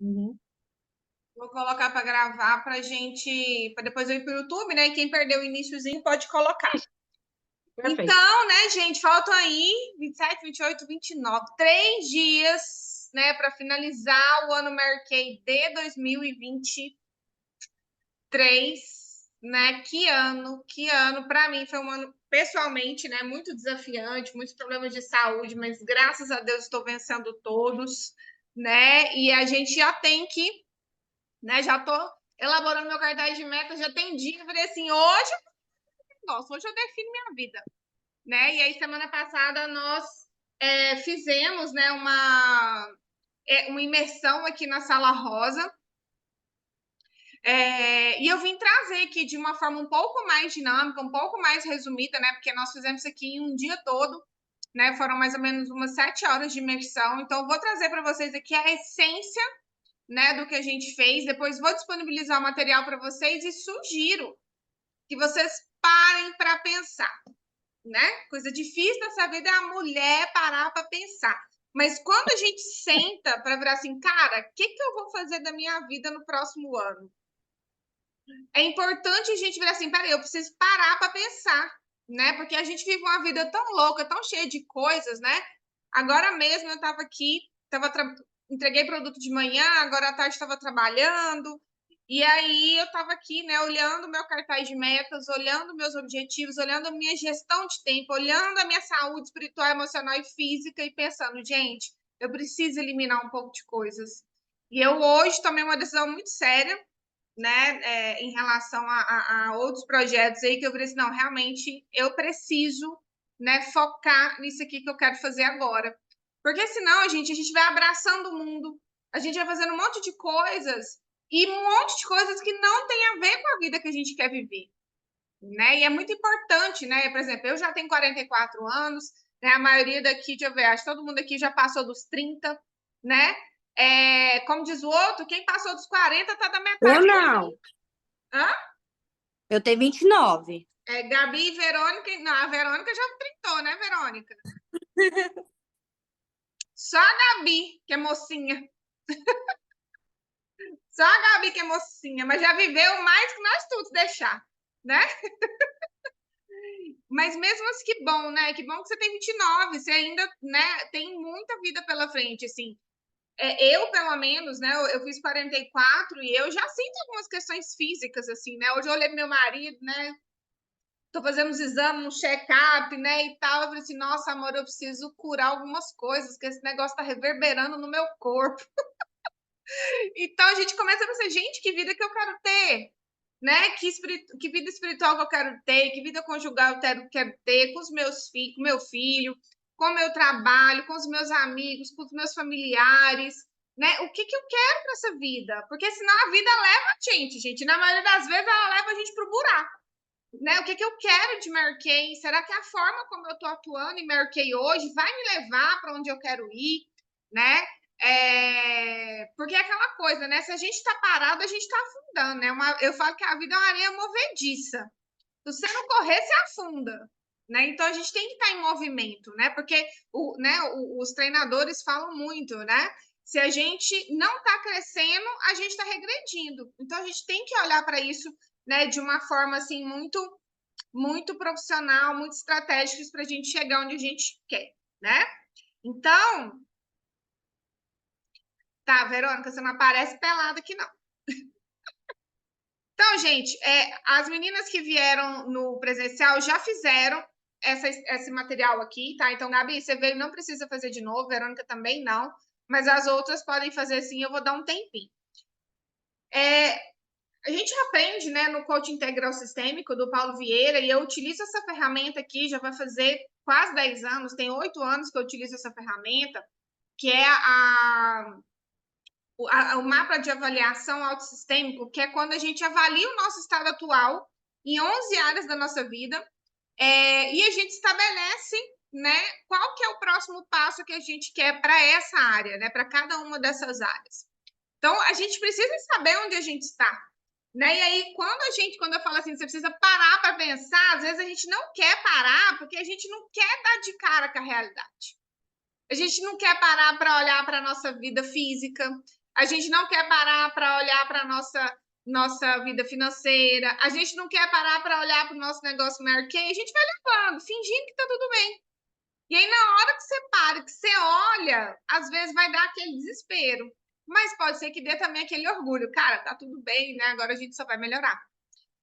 Uhum. Vou colocar para gravar para gente, para depois eu ir para o YouTube, né? E quem perdeu o iniciozinho pode colocar. Isso, perfeito. Então, né, gente, faltam aí 27, 28, 29, 3 dias, né, para finalizar o ano Mary Kay de 2023, né? Que ano, para mim foi um ano pessoalmente, né, muito desafiante, muitos problemas de saúde, mas graças a Deus estou vencendo todos, né? E a gente já tem que, né, já tô elaborando meu cartaz de metas, já tem dia, eu falei assim, hoje eu defino minha vida, né? E aí, semana passada, nós fizemos, né, uma imersão aqui na Sala Rosa. E eu vim trazer aqui de uma forma um pouco mais dinâmica, um pouco mais resumida, né? Porque nós fizemos aqui em um dia todo, né? Foram mais ou menos umas 7 horas de imersão. Então, eu vou trazer para vocês aqui a essência, né, do que a gente fez. Depois vou disponibilizar o material para vocês e sugiro que vocês parem para pensar, né? Coisa difícil nessa vida é a mulher parar para pensar. Mas quando a gente senta para virar assim, cara, o que eu vou fazer da minha vida no próximo ano? É importante a gente virar assim, peraí, eu preciso parar para pensar, né? Porque a gente vive uma vida tão louca, tão cheia de coisas, né? Agora mesmo eu estava aqui, entreguei produto de manhã, agora à tarde estava trabalhando, e aí eu estava aqui, né, olhando meu cartaz de metas, olhando meus objetivos, olhando a minha gestão de tempo, olhando a minha saúde espiritual, emocional e física e pensando, gente, eu preciso eliminar um pouco de coisas. E eu hoje tomei uma decisão muito séria, né, em relação a outros projetos aí que eu falei assim, não, realmente eu preciso, né, focar nisso aqui que eu quero fazer agora. Porque senão, a gente vai abraçando o mundo, a gente vai fazendo um monte de coisas e um monte de coisas que não tem a ver com a vida que a gente quer viver, né? E é muito importante, né? Por exemplo, eu já tenho 44 anos, né? A maioria daqui, deixa eu ver, acho que todo mundo aqui já passou dos 30, né? Como diz o outro, quem passou dos 40 tá da Eu metade do não. caminho. Hã? Eu tenho 29. Gabi e Verônica. Não, a Verônica já trintou, né, Verônica? Só a Gabi, que é mocinha. Só a Gabi que é mocinha, mas já viveu mais que nós todos deixar, né? Mas mesmo assim, que bom, né? Que bom que você tem 29, você ainda, né, tem muita vida pela frente, assim. Eu, pelo menos, né, eu fiz 44 e eu já sinto algumas questões físicas, assim, né? Hoje eu olhei pro meu marido, né? Tô fazendo uns exames, um check-up, né, e tal. Eu falei assim, nossa, amor, eu preciso curar algumas coisas, que esse negócio tá reverberando no meu corpo. Então a gente começa a pensar, gente, que vida que eu quero ter, né? Que vida espiritual que eu quero ter, que vida conjugal eu quero ter com os meus filhos, com meu filho, com o meu trabalho, com os meus amigos, com os meus familiares, né? O que eu quero para essa vida? Porque senão a vida leva a gente. Na maioria das vezes ela leva a gente pro buraco, né? O que eu quero de Mary Kay? Será que a forma como eu estou atuando em Mary Kay hoje vai me levar para onde eu quero ir, né? Porque é aquela coisa, né? Se a gente está parado, a gente está afundando, né? Eu falo que a vida é uma areia movediça. Se você não correr, você afunda, né? Então a gente tem que estar em movimento, né? Porque os treinadores falam muito, né? Se a gente não está crescendo, a gente está regredindo. Então a gente tem que olhar para isso, né, de uma forma assim muito muito profissional, muito estratégicos para a gente chegar onde a gente quer, né? Então, tá, Verônica, você não aparece pelada aqui, não. Então, gente, as meninas que vieram no presencial já fizeram esse material aqui, tá? Então, Gabi, você veio, não precisa fazer de novo, Verônica também não, mas as outras podem fazer sim, eu vou dar um tempinho. A gente aprende, né, no coaching integral sistêmico do Paulo Vieira, e eu utilizo essa ferramenta aqui, já vai fazer quase 10 anos, tem 8 anos que eu utilizo essa ferramenta, que é o mapa de avaliação autossistêmico, que é quando a gente avalia o nosso estado atual em 11 áreas da nossa vida, e a gente estabelece, né, qual que é o próximo passo que a gente quer para essa área, né, para cada uma dessas áreas. Então, a gente precisa saber onde a gente está, né? E aí, quando eu falo assim, você precisa parar para pensar, às vezes a gente não quer parar porque a gente não quer dar de cara com a realidade. A gente não quer parar para olhar para a nossa vida física, A gente não quer parar para olhar para a nossa vida financeira. A gente não quer parar para olhar para o nosso negócio Mary Kay. A gente vai levando, fingindo que está tudo bem. E aí, na hora que você para, que você olha, às vezes vai dar aquele desespero. Mas pode ser que dê também aquele orgulho. Cara, tá tudo bem, né? Agora a gente só vai melhorar.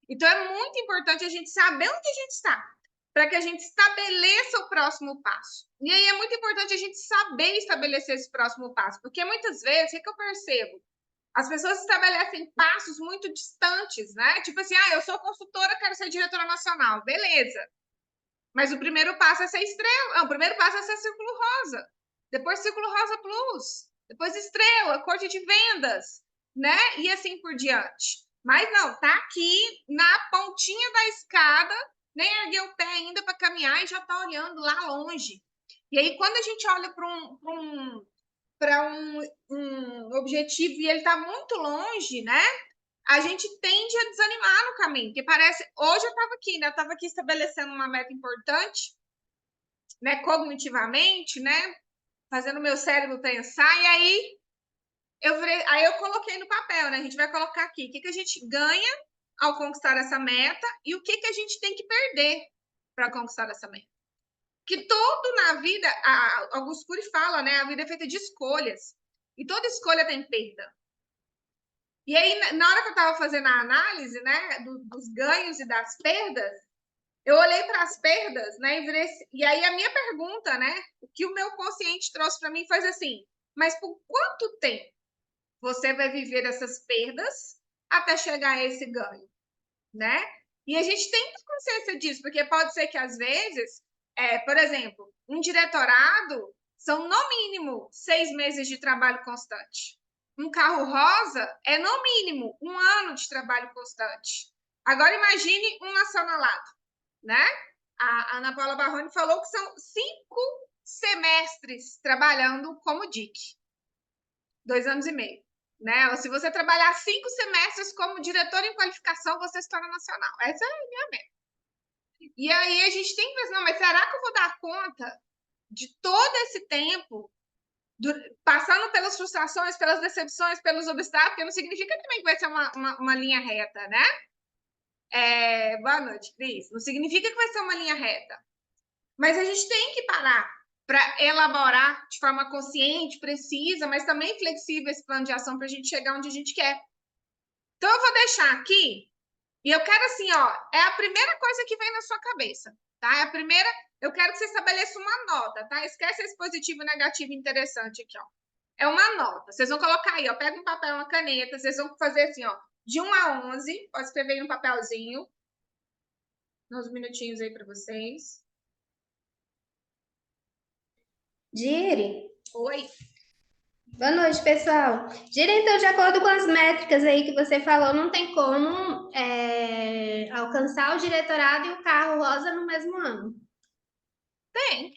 Então, é muito importante a gente saber onde a gente está, para que a gente estabeleça o próximo passo. E aí é muito importante a gente saber estabelecer esse próximo passo, porque muitas vezes, o que eu percebo? As pessoas estabelecem passos muito distantes, né? Tipo assim, eu sou consultora, quero ser diretora nacional. Beleza. Mas o primeiro passo é ser estrela. Não, o primeiro passo é ser círculo rosa. Depois círculo rosa plus. Depois estrela, corte de vendas, né? E assim por diante. Mas não, tá aqui na pontinha da escada, nem ergueu o pé ainda para caminhar e já tá olhando lá longe. E aí, quando a gente olha para um objetivo e ele está muito longe, né? A gente tende a desanimar no caminho, porque parece. Hoje eu estava aqui, né? Eu estava aqui estabelecendo uma meta importante, né? Cognitivamente, né? Fazendo meu cérebro pensar, e aí eu coloquei no papel, né? A gente vai colocar aqui o que a gente ganha ao conquistar essa meta e o que a gente tem que perder para conquistar essa meta. Que tudo na vida, Augusto Cury fala, né? A vida é feita de escolhas. E toda escolha tem perda. E aí, na hora que eu estava fazendo a análise, né, dos ganhos e das perdas, eu olhei para as perdas, né, e aí a minha pergunta, né, o que o meu consciente trouxe para mim foi assim: mas por quanto tempo você vai viver essas perdas até chegar a esse ganho, né? E a gente tem que ter consciência disso, porque pode ser que às vezes, por exemplo, um diretorado são no mínimo 6 meses de trabalho constante. Um carro rosa é no mínimo 1 ano de trabalho constante. Agora imagine um nacionalado, né? A Ana Paula Barroni falou que são 5 semestres trabalhando como DIC. 2 anos e meio. Né? Se você trabalhar 5 semestres como diretor em qualificação, você se torna nacional. Essa é a minha meta. E aí a gente tem que pensar, não, mas será que eu vou dar conta de todo esse tempo, passando pelas frustrações, pelas decepções, pelos obstáculos, porque não significa também que vai ser uma linha reta, né? Boa noite, Cris. Não significa que vai ser uma linha reta. Mas a gente tem que parar para elaborar de forma consciente, precisa, mas também flexível esse plano de ação para a gente chegar onde a gente quer. Então, eu vou deixar aqui, e eu quero assim, ó, é a primeira coisa que vem na sua cabeça, tá? É a primeira, eu quero que você estabeleça uma nota, tá? Esquece esse positivo, negativo, interessante aqui, ó. É uma nota. Vocês vão colocar aí, ó, pega um papel, uma caneta, vocês vão fazer assim, ó, de 1 a 11, pode escrever em um papelzinho, uns minutinhos aí para vocês. Gire. Oi. Boa noite, pessoal. Gira, então, de acordo com as métricas aí que você falou, não tem como alcançar o diretorado e o carro rosa no mesmo ano. Tem.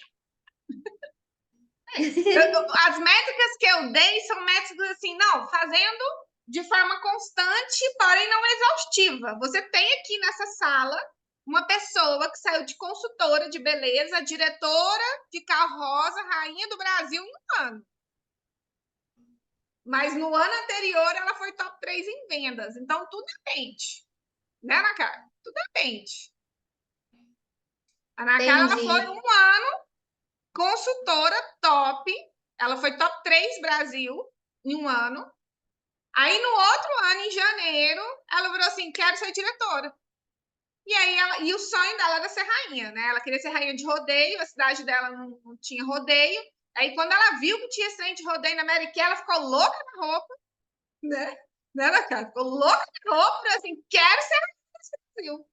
As métricas que eu dei são métricas assim, não, fazendo de forma constante, porém não exaustiva. Você tem aqui nessa sala uma pessoa que saiu de consultora de beleza, diretora de carro rosa, rainha do Brasil em um ano. Mas no ano anterior ela foi top 3 em vendas. Então tudo depende. Né, Ana Carla? Tudo depende. A Ana Carla ela foi um ano consultora top. Ela foi top 3 Brasil em um ano. Aí, no outro ano, em janeiro, ela virou assim, quero ser diretora. E aí, e o sonho dela era ser rainha, né? Ela queria ser rainha de rodeio, a cidade dela não tinha rodeio. Aí, quando ela viu que tinha trem de rodeio na América, ela ficou louca na roupa, né? Ana Carla? Ficou louca na roupa, assim, quero ser rainha do Brasil.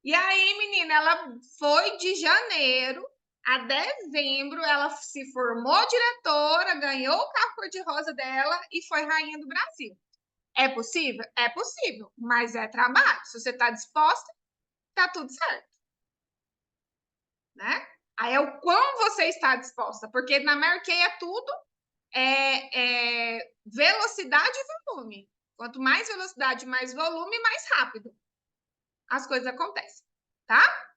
E aí, menina, ela foi de janeiro a dezembro, ela se formou diretora, ganhou o carro cor-de-rosa dela e foi rainha do Brasil. É possível? É possível, mas é trabalho. Se você está disposta, tá tudo certo. Né? Aí é o quão você está disposta, porque na Mary Kay é tudo velocidade e volume. Quanto mais velocidade, mais volume, mais rápido as coisas acontecem, tá?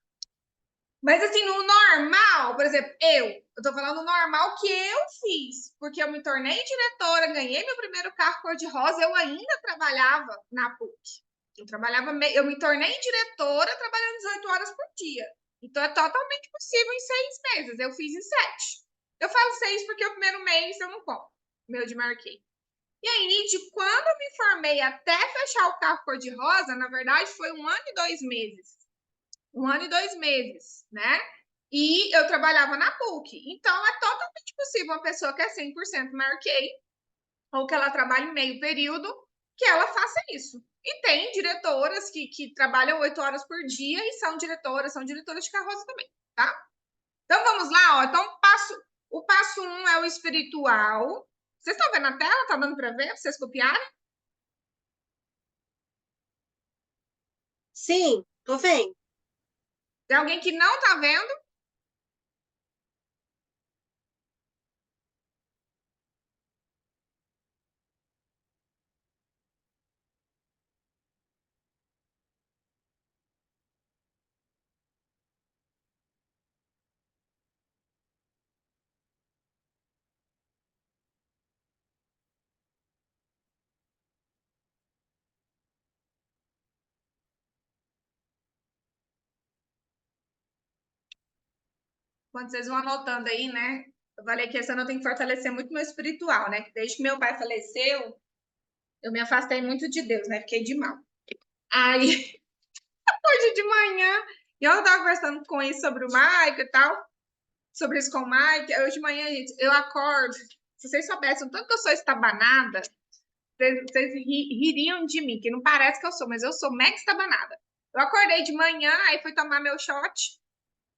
Mas, assim, no normal, por exemplo, eu tô falando normal que eu fiz, porque eu me tornei diretora, ganhei meu primeiro carro cor-de-rosa, eu ainda trabalhava na PUC. Eu me tornei diretora trabalhando 18 horas por dia. Então, é totalmente possível em 6 meses. Eu fiz em 7. Eu falo 6 porque o primeiro mês eu não conto, meu de marquei. E aí, de quando eu me formei até fechar o carro cor-de-rosa, na verdade, foi 1 ano e 2 meses. 1 ano e 2 meses, né? E eu trabalhava na PUC. Então, é totalmente possível uma pessoa que é 100% marquei, ou que ela trabalhe meio período, que ela faça isso. E tem diretoras que trabalham 8 horas por dia e são diretoras de carroça também, tá? Então, vamos lá, ó. Então, o passo 1 é o espiritual. Vocês estão vendo a tela? Tá dando para ver? Vocês copiaram? Sim, tô vendo. Tem alguém que não tá vendo? Quando vocês vão anotando aí, né? Eu falei que esse ano eu tenho que fortalecer muito meu espiritual, né? Desde que meu pai faleceu, eu me afastei muito de Deus, né? Fiquei de mal. Aí, hoje de manhã, eu tava conversando com ele sobre o Mike e tal, sobre isso com o Mike. Hoje de manhã, gente, eu acordo. Se vocês soubessem o tanto que eu sou estabanada, vocês ririam de mim, que não parece que eu sou, mas eu sou mega estabanada. Eu acordei de manhã, aí fui tomar meu shot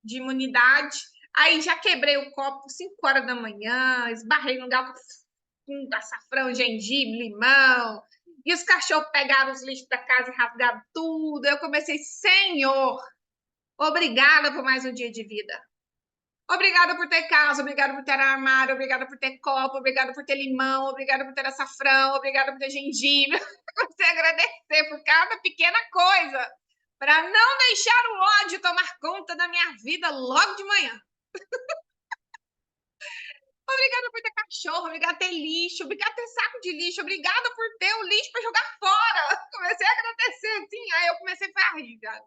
de imunidade. Aí já quebrei o copo 5 horas da manhã, esbarrei no galco com açafrão, gengibre, limão. E os cachorros pegaram os lixos da casa e rasgaram tudo. Eu comecei, Senhor, obrigada por mais um dia de vida. Obrigada por ter casa, obrigada por ter armário, obrigada por ter copo, obrigada por ter limão, obrigada por ter açafrão, obrigada por ter gengibre. Você agradecer por cada pequena coisa, para não deixar o ódio tomar conta da minha vida logo de manhã. Obrigada por ter cachorro, obrigada por ter lixo, obrigada por ter saco de lixo, obrigada por ter o lixo para jogar fora. Comecei a agradecer assim, aí eu comecei a rir, cara.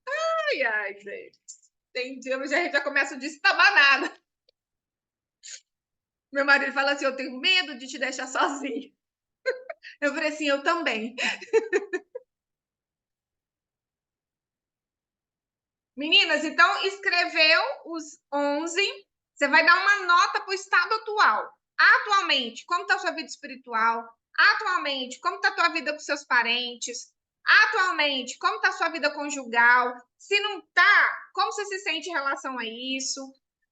Ai, gente. Tem dia que a gente já começa de estabanada. Meu marido fala assim, eu tenho medo de te deixar sozinho. Eu falei assim, eu também. Meninas, então escreveu os 11, você vai dar uma nota para o estado atual. Atualmente, como está a sua vida espiritual? Atualmente, como está a tua vida com seus parentes? Atualmente, como está a sua vida conjugal? Se não está, como você se sente em relação a isso?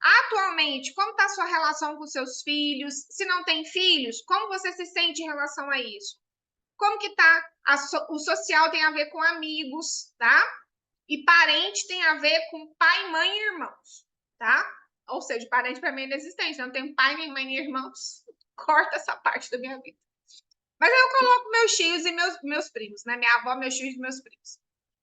Atualmente, como está a sua relação com seus filhos? Se não tem filhos, como você se sente em relação a isso? Como que tá? O social tem a ver com amigos, tá? E parente tem a ver com pai, mãe e irmãos, tá? Ou seja, parente para mim é inexistente. Não tenho pai, nem mãe, nem irmãos. Corta essa parte da minha vida. Mas aí eu coloco meus tios e meus primos, né? Minha avó, meus tios e meus primos.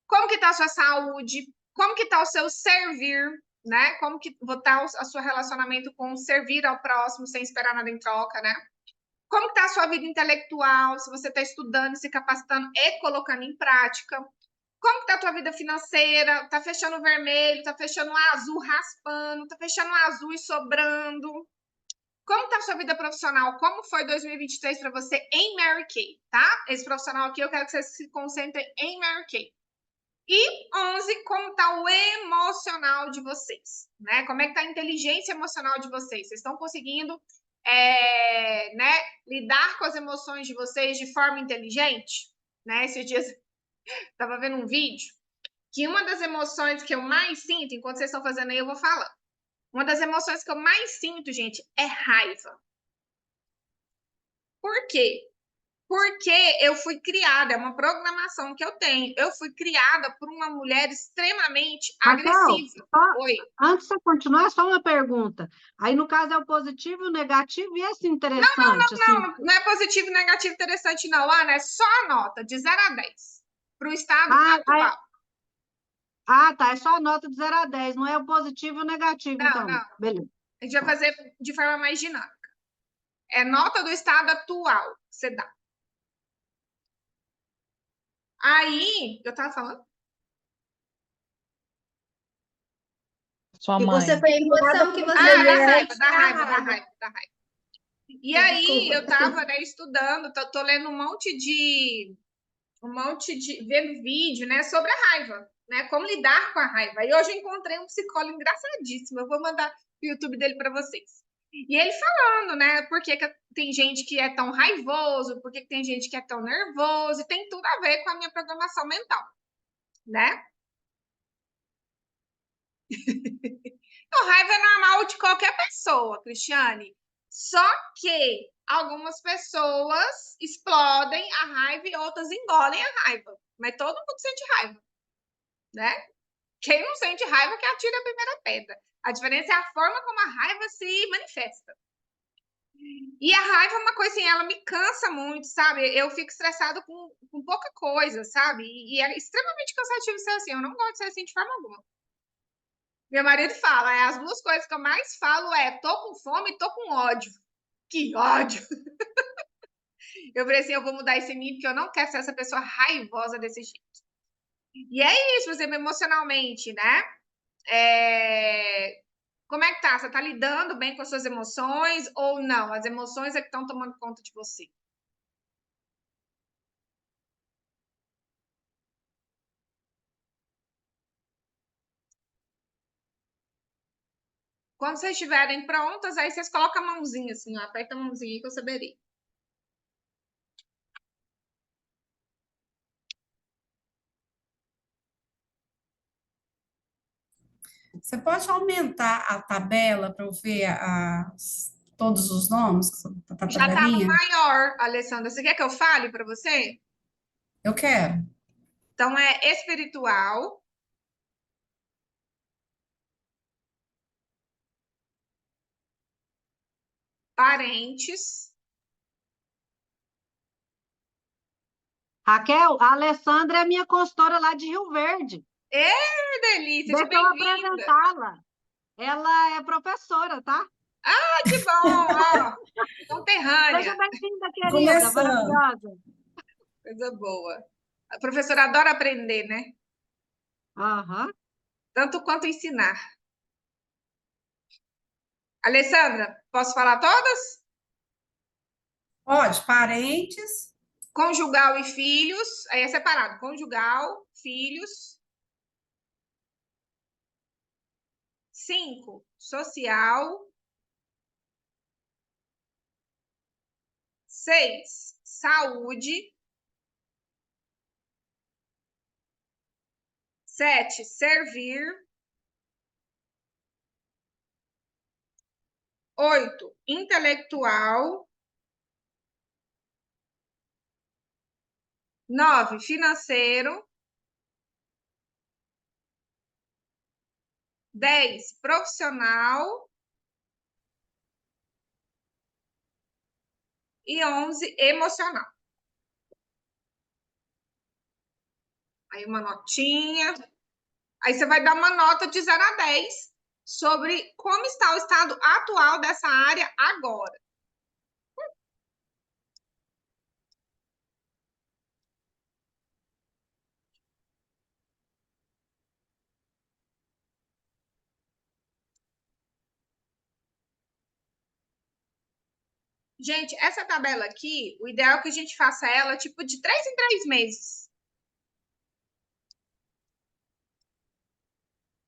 Como que tá a sua saúde? Como que tá o seu servir, né? Como que tá o seu relacionamento com servir ao próximo sem esperar nada em troca, né? Como está a sua vida intelectual, se você está estudando, se capacitando e colocando em prática. Como está a tua vida financeira? Está fechando vermelho, está fechando azul raspando, está fechando azul e sobrando. Como está a sua vida profissional? Como foi 2023 para você em Mary Kay, tá? Esse profissional aqui, eu quero que você se concentre em Mary Kay. E 11, como está o emocional de vocês, né? Como é que está a inteligência emocional de vocês? Vocês estão conseguindo né, lidar com as emoções de vocês de forma inteligente? Né? Esses dias estava vendo um vídeo que uma das emoções que eu mais sinto, enquanto vocês estão fazendo aí, eu vou falar. Uma das emoções que eu mais sinto, gente, é raiva. Por quê? Porque eu fui criada, é uma programação que eu tenho. Eu fui criada por uma mulher extremamente agressiva. Oi. Antes de você continuar, só uma pergunta. Aí, no caso, é o positivo, o negativo e esse interessante. Não é positivo e negativo interessante, não. Ana, é só a nota, de 0 a 10, para o estado atual. Ah, tá. É só a nota de 0 a 10, não é o positivo e o negativo, Não, então. não. Beleza. A gente vai fazer de forma mais dinâmica. É nota do estado atual que você dá. Aí, eu tava falando? Sua E você mãe. foi A ensinada emoção que por você Ah, da mulher raiva, sente da é a raiva, da raiva. raiva, da raiva. E aí, Desculpa. eu tava, né, estudando, tô lendo vendo vídeo, né, sobre a raiva, né, como lidar com a raiva. E hoje eu encontrei um psicólogo engraçadíssimo, eu vou mandar o YouTube dele para vocês. E ele falando, né, por que que tem gente que é tão raivoso, por que que tem gente que é tão nervoso, e tem tudo a ver com a minha programação mental, né? Então, raiva é normal de qualquer pessoa, Cristiane. Só que algumas pessoas explodem a raiva e outras engolem a raiva. Mas todo mundo sente raiva, né? Quem não sente raiva que atira a primeira pedra. A diferença é a forma como a raiva se manifesta. E a raiva é uma coisa assim, ela me cansa muito, sabe? Eu fico estressado com pouca coisa, sabe? E é extremamente cansativo ser assim. Eu não gosto de ser assim de forma alguma. Meu marido fala, as duas coisas que eu mais falo é tô com fome e tô com ódio. Que ódio! Eu falei assim, eu vou mudar isso em mim porque eu não quero ser essa pessoa raivosa desse jeito. E é isso, você emocionalmente, né? Como é que tá? Você tá lidando bem com as suas emoções ou não? As emoções é que estão tomando conta de você. Quando vocês estiverem prontas, aí vocês colocam a mãozinha assim, ó, aperta a mãozinha aí que eu saberia. Você pode aumentar a tabela para eu ver todos os nomes da Já tá no tabelinha? maior, Alessandra. Você quer que eu fale para você? Eu quero. Então é espiritual, parentes. Raquel, a Alessandra é minha consultora lá de Rio Verde. Que delícia, seja Deixa eu bem-vinda. apresentá-la. Ela é professora, tá? Ah, que bom, ó, Seja conterrânea, bem-vinda, querida, Começando. maravilhosa. coisa boa. A professora adora aprender, né? Aham. Tanto quanto ensinar. Alessandra, posso falar todas? Pode, parentes, Conjugal e filhos, aí é separado. Conjugal, filhos. 5, social. 6, saúde. 7, servir. 8, intelectual. 9, financeiro. 10, profissional. E 11, emocional. Aí uma notinha. Aí você vai dar uma nota de 0 a 10 sobre como está o estado atual dessa área agora. Gente, essa tabela aqui, o ideal é que a gente faça ela tipo de 3 em 3 meses.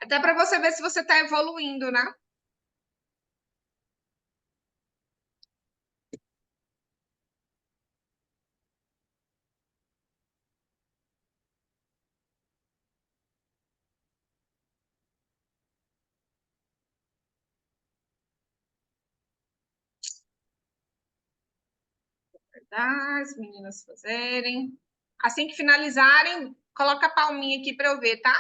Até para você ver se você está evoluindo, né? As meninas fazerem. Assim que finalizarem, coloca a palminha aqui para eu ver, tá?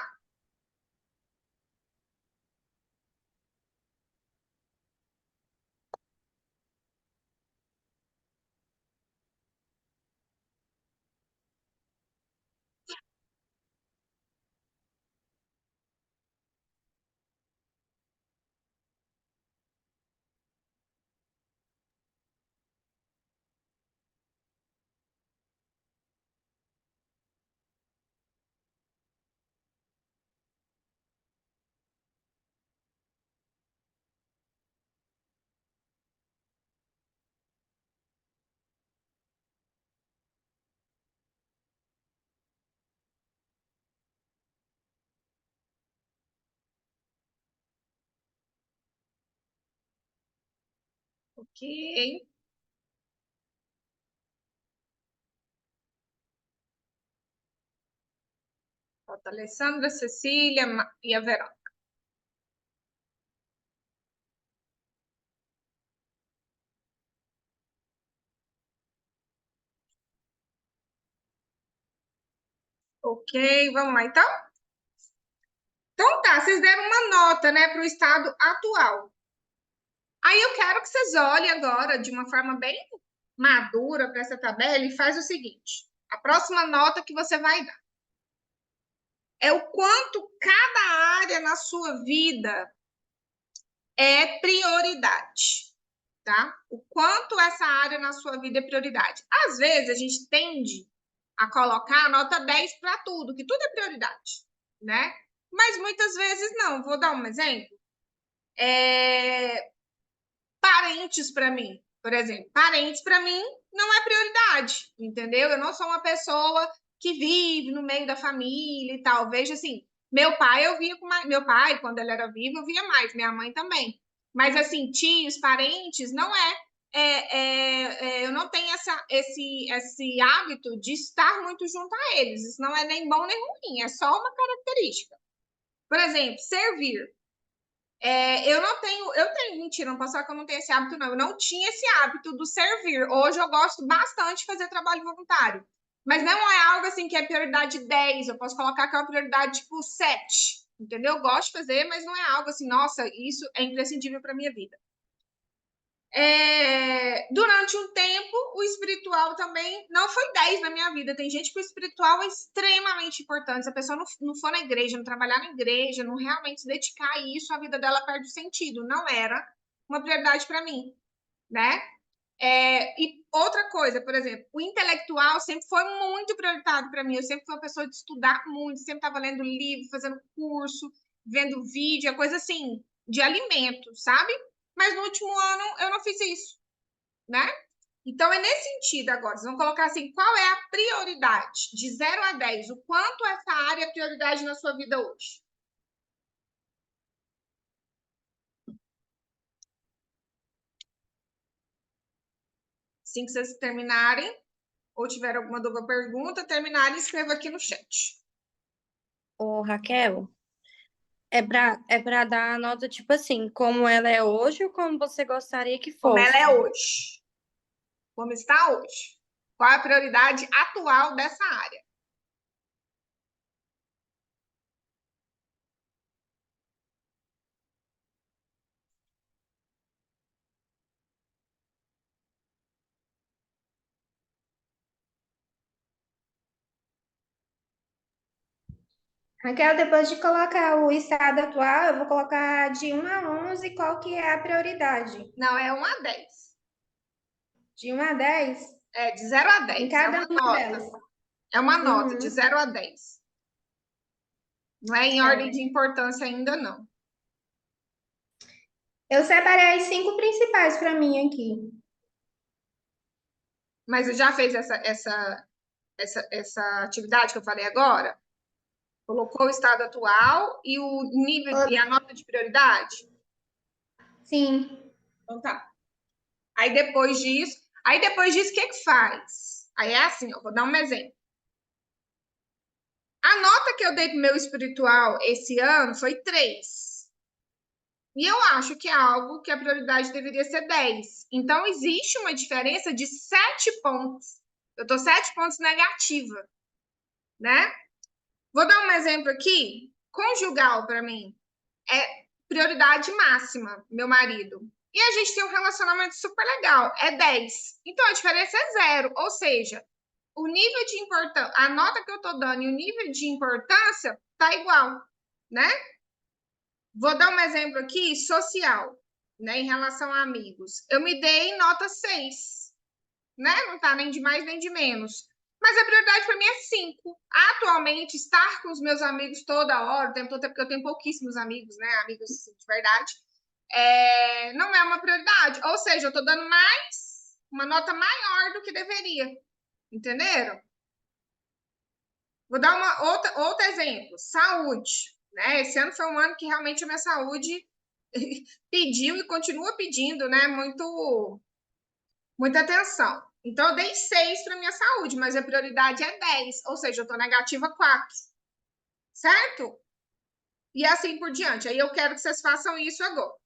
Ok. Falta a Alessandra, a Cecília e a Verônica. Ok, vamos lá então? Então tá, vocês deram uma nota, né, para o estado atual. Aí eu quero que vocês olhem agora de uma forma bem madura para essa tabela e faz o seguinte: a próxima nota que você vai dar é o quanto cada área na sua vida é prioridade, tá? O quanto essa área na sua vida é prioridade. Às vezes a gente tende a colocar a nota 10 para tudo, que tudo é prioridade, né? Mas muitas vezes não. Vou dar um exemplo. Parentes para mim, por exemplo. Parentes para mim não é prioridade, entendeu? Eu não sou uma pessoa que vive no meio da família e tal. Veja assim, meu pai eu via com mais, meu pai quando ele era vivo eu via mais, minha mãe também. Mas assim, tios, parentes, não eu não tenho esse hábito de estar muito junto a eles. Isso não é nem bom nem ruim, é só uma característica. Por exemplo, servir. Eu tenho, mentira, não posso falar que eu não tenho esse hábito, não. Eu não tinha esse hábito do servir. Hoje eu gosto bastante de fazer trabalho voluntário. Mas não é algo assim que é prioridade 10. Eu posso colocar que é uma prioridade tipo 7. Entendeu? Eu gosto de fazer, mas não é algo assim, nossa, isso é imprescindível para minha vida. Durante um tempo, o espiritual também não foi 10 na minha vida. Tem gente que o espiritual é extremamente importante. Se a pessoa não for na igreja, não trabalhar na igreja, não realmente se dedicar a isso, a vida dela perde o sentido. Não era uma prioridade para mim, né? E outra coisa, por exemplo, o intelectual sempre foi muito prioritário para mim. Eu sempre fui uma pessoa de estudar muito, sempre estava lendo livro, fazendo curso, vendo vídeo, coisa assim, de alimento, sabe? Mas no último ano eu não fiz isso, né? Então é nesse sentido agora. Vocês vão colocar assim: qual é a prioridade? De 0 a 10, o quanto essa área é prioridade na sua vida hoje? Assim que vocês terminarem, ou tiver alguma dúvida ou pergunta, terminarem, escreva aqui no chat. Ô, Raquel, é pra dar a nota, tipo assim, como ela é hoje ou como você gostaria que Como ela fosse? é hoje. Como está hoje. Qual é a prioridade atual dessa área? Raquel, depois de colocar o estado atual, eu vou colocar de 1 a 11 qual que é a prioridade. Não, é 1 a 10. De 1 a 10 De 0 a 10. em cada uma nota. delas. É uma nota, de Uhum. 0 a 10. Não é em ordem de importância ainda, não. Eu separei as 5 principais para mim aqui. Mas você já fez essa atividade que eu falei agora? Colocou o estado atual e o nível e a nota de prioridade? Sim. Então tá. Aí depois disso, o que que faz? Aí é assim, eu vou dar um exemplo. A nota que eu dei pro meu espiritual esse ano foi 3. E eu acho que é algo que a prioridade deveria ser 10. Então, existe uma diferença de 7 pontos. Eu tô 7 pontos negativa, né? Vou dar um exemplo aqui. Conjugal, para mim, é prioridade máxima, meu marido. E a gente tem um relacionamento super legal, é 10. Então, a diferença é 0. Ou seja, o nível de importância, a nota que eu tô dando e o nível de importância tá igual, né? Vou dar um exemplo aqui, social, né, em relação a amigos. Eu me dei nota 6, né? Não tá nem de mais nem de menos. Mas a prioridade para mim é 5. Atualmente, estar com os meus amigos toda hora, o tempo todo, porque eu tenho pouquíssimos amigos, né? Amigos de verdade. Não é uma prioridade. Ou seja, eu tô dando uma nota maior do que deveria. Entenderam? Vou dar outro exemplo. Saúde. Né? Esse ano foi um ano que realmente a minha saúde pediu e continua pedindo, né? Muita atenção. Então, eu dei 6 para minha saúde, mas a prioridade é 10, ou seja, eu estou negativa 4, certo? E assim por diante. Aí eu quero que vocês façam isso agora.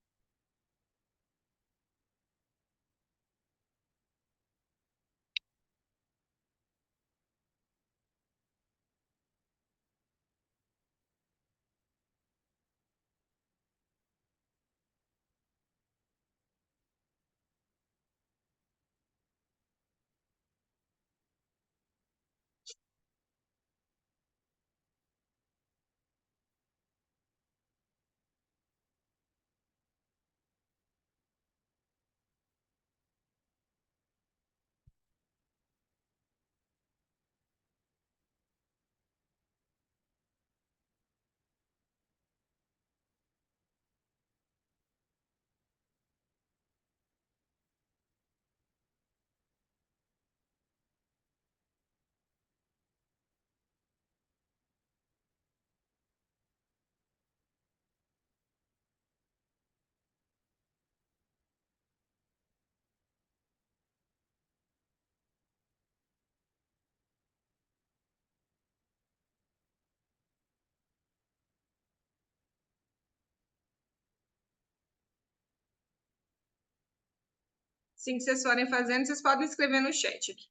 Assim que vocês forem fazendo, vocês podem escrever no chat aqui.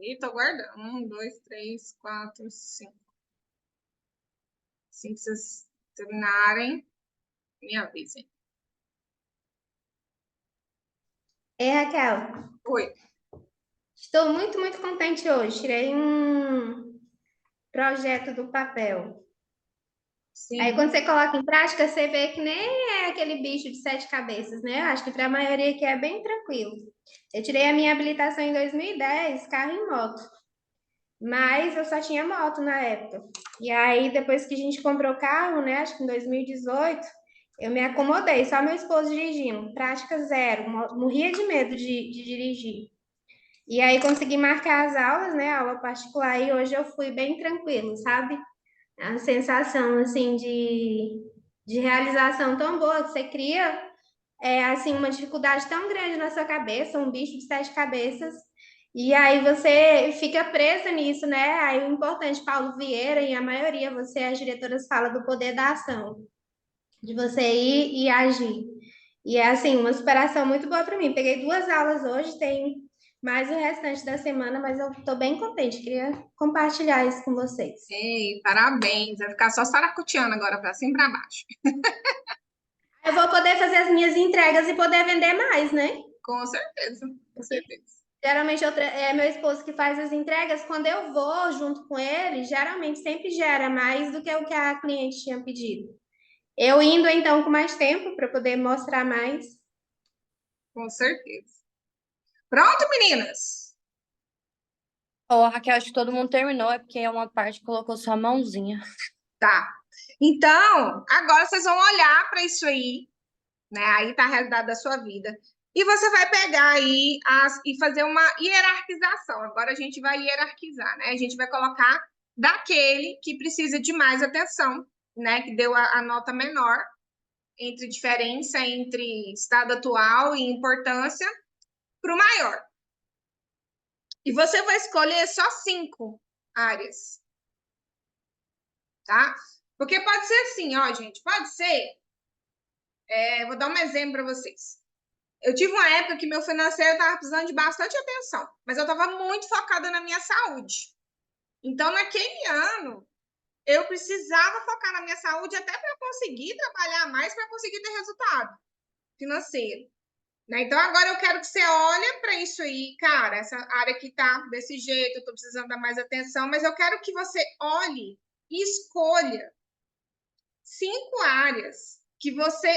E tô guardando. 1, 2, 3, 4, 5. Assim que vocês terminarem, me avisem. Ei, Raquel, Oi. estou muito, muito contente hoje. Tirei um projeto do papel. Aí, Sim. quando você coloca em prática, você vê que nem é aquele bicho de 7 cabeças, né? Eu acho que para a maioria aqui é bem tranquilo. Eu tirei a minha habilitação em 2010, carro e moto. Mas eu só tinha moto na época. E aí, depois que a gente comprou o carro, né? Acho que em 2018, eu me acomodei, só meu esposo dirigindo. Prática zero, morria de medo de dirigir. E aí consegui marcar as aulas, né? Aula particular, e hoje eu fui bem tranquilo, sabe? A sensação, assim, de realização tão boa que você cria, assim, uma dificuldade tão grande na sua cabeça, um bicho de 7 cabeças, e aí você fica presa nisso, né? Aí o importante, Paulo Vieira e a maioria, as diretoras falam do poder da ação, de você ir e agir. E é, assim, uma superação muito boa para mim. Peguei 2 aulas hoje, tem mais o restante da semana, mas eu estou bem contente, queria compartilhar isso com vocês. Ei, parabéns. Vai ficar só saracoteando agora para cima e para baixo. Eu vou poder fazer as minhas entregas e poder vender mais, né? Com certeza, com certeza. Geralmente é meu esposo que faz as entregas. Quando eu vou junto com ele, geralmente sempre gera mais do que o que a cliente tinha pedido. Eu indo então com mais tempo para poder mostrar mais. Com certeza. Pronto, meninas? Ô, Raquel, acho que todo mundo terminou, é porque é uma parte que colocou sua mãozinha. Tá. Então, agora vocês vão olhar para isso aí, né? Aí tá a realidade da sua vida. E você vai pegar aí e fazer uma hierarquização. Agora a gente vai hierarquizar, né? A gente vai colocar daquele que precisa de mais atenção, né? Que deu a nota menor entre diferença entre estado atual e importância para o maior. E você vai escolher só 5 áreas, tá? Porque pode ser assim, ó, gente, pode ser. Vou dar um exemplo para vocês. Eu tive uma época que meu financeiro estava precisando de bastante atenção, mas eu estava muito focada na minha saúde. Então, naquele ano, eu precisava focar na minha saúde até para conseguir trabalhar mais, para conseguir ter resultado financeiro. Né? Então, agora eu quero que você olhe para isso aí, cara, essa área que está desse jeito, eu estou precisando dar mais atenção, mas eu quero que você olhe e escolha 5 áreas que você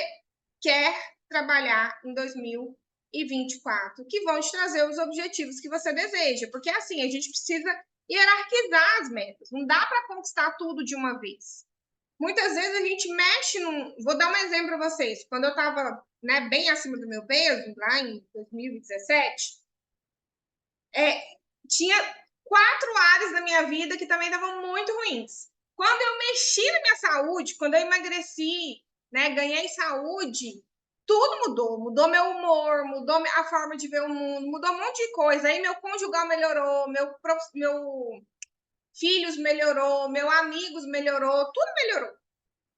quer trabalhar em 2024, que vão te trazer os objetivos que você deseja. Porque, assim, a gente precisa hierarquizar as metas. Não dá para conquistar tudo de uma vez. Muitas vezes a gente mexe num... Vou dar um exemplo para vocês. Quando eu estava, né, bem acima do meu peso, lá em 2017, tinha 4 áreas da minha vida que também estavam muito ruins. Quando eu mexi na minha saúde, quando eu emagreci, né, ganhei saúde, tudo mudou. Mudou meu humor, mudou a forma de ver o mundo, mudou um monte de coisa. Aí meu conjugal melhorou, meu filhos melhorou, meu amigos melhorou, tudo melhorou.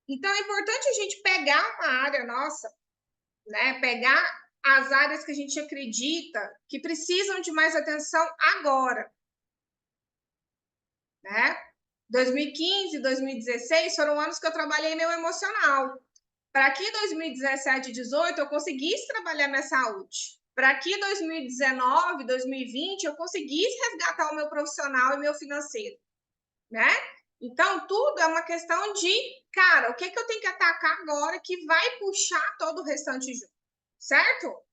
Então é importante a gente pegar uma área nossa, né, pegar as áreas que a gente acredita que precisam de mais atenção agora. Né? 2015, 2016 foram anos que eu trabalhei meu emocional. Para que 2017 e 2018 eu conseguisse trabalhar minha saúde. Para que 2019, 2020 eu conseguisse resgatar o meu profissional e meu financeiro. Né? Então, tudo é uma questão de, cara, o que eu tenho que atacar agora que vai puxar todo o restante junto. Certo?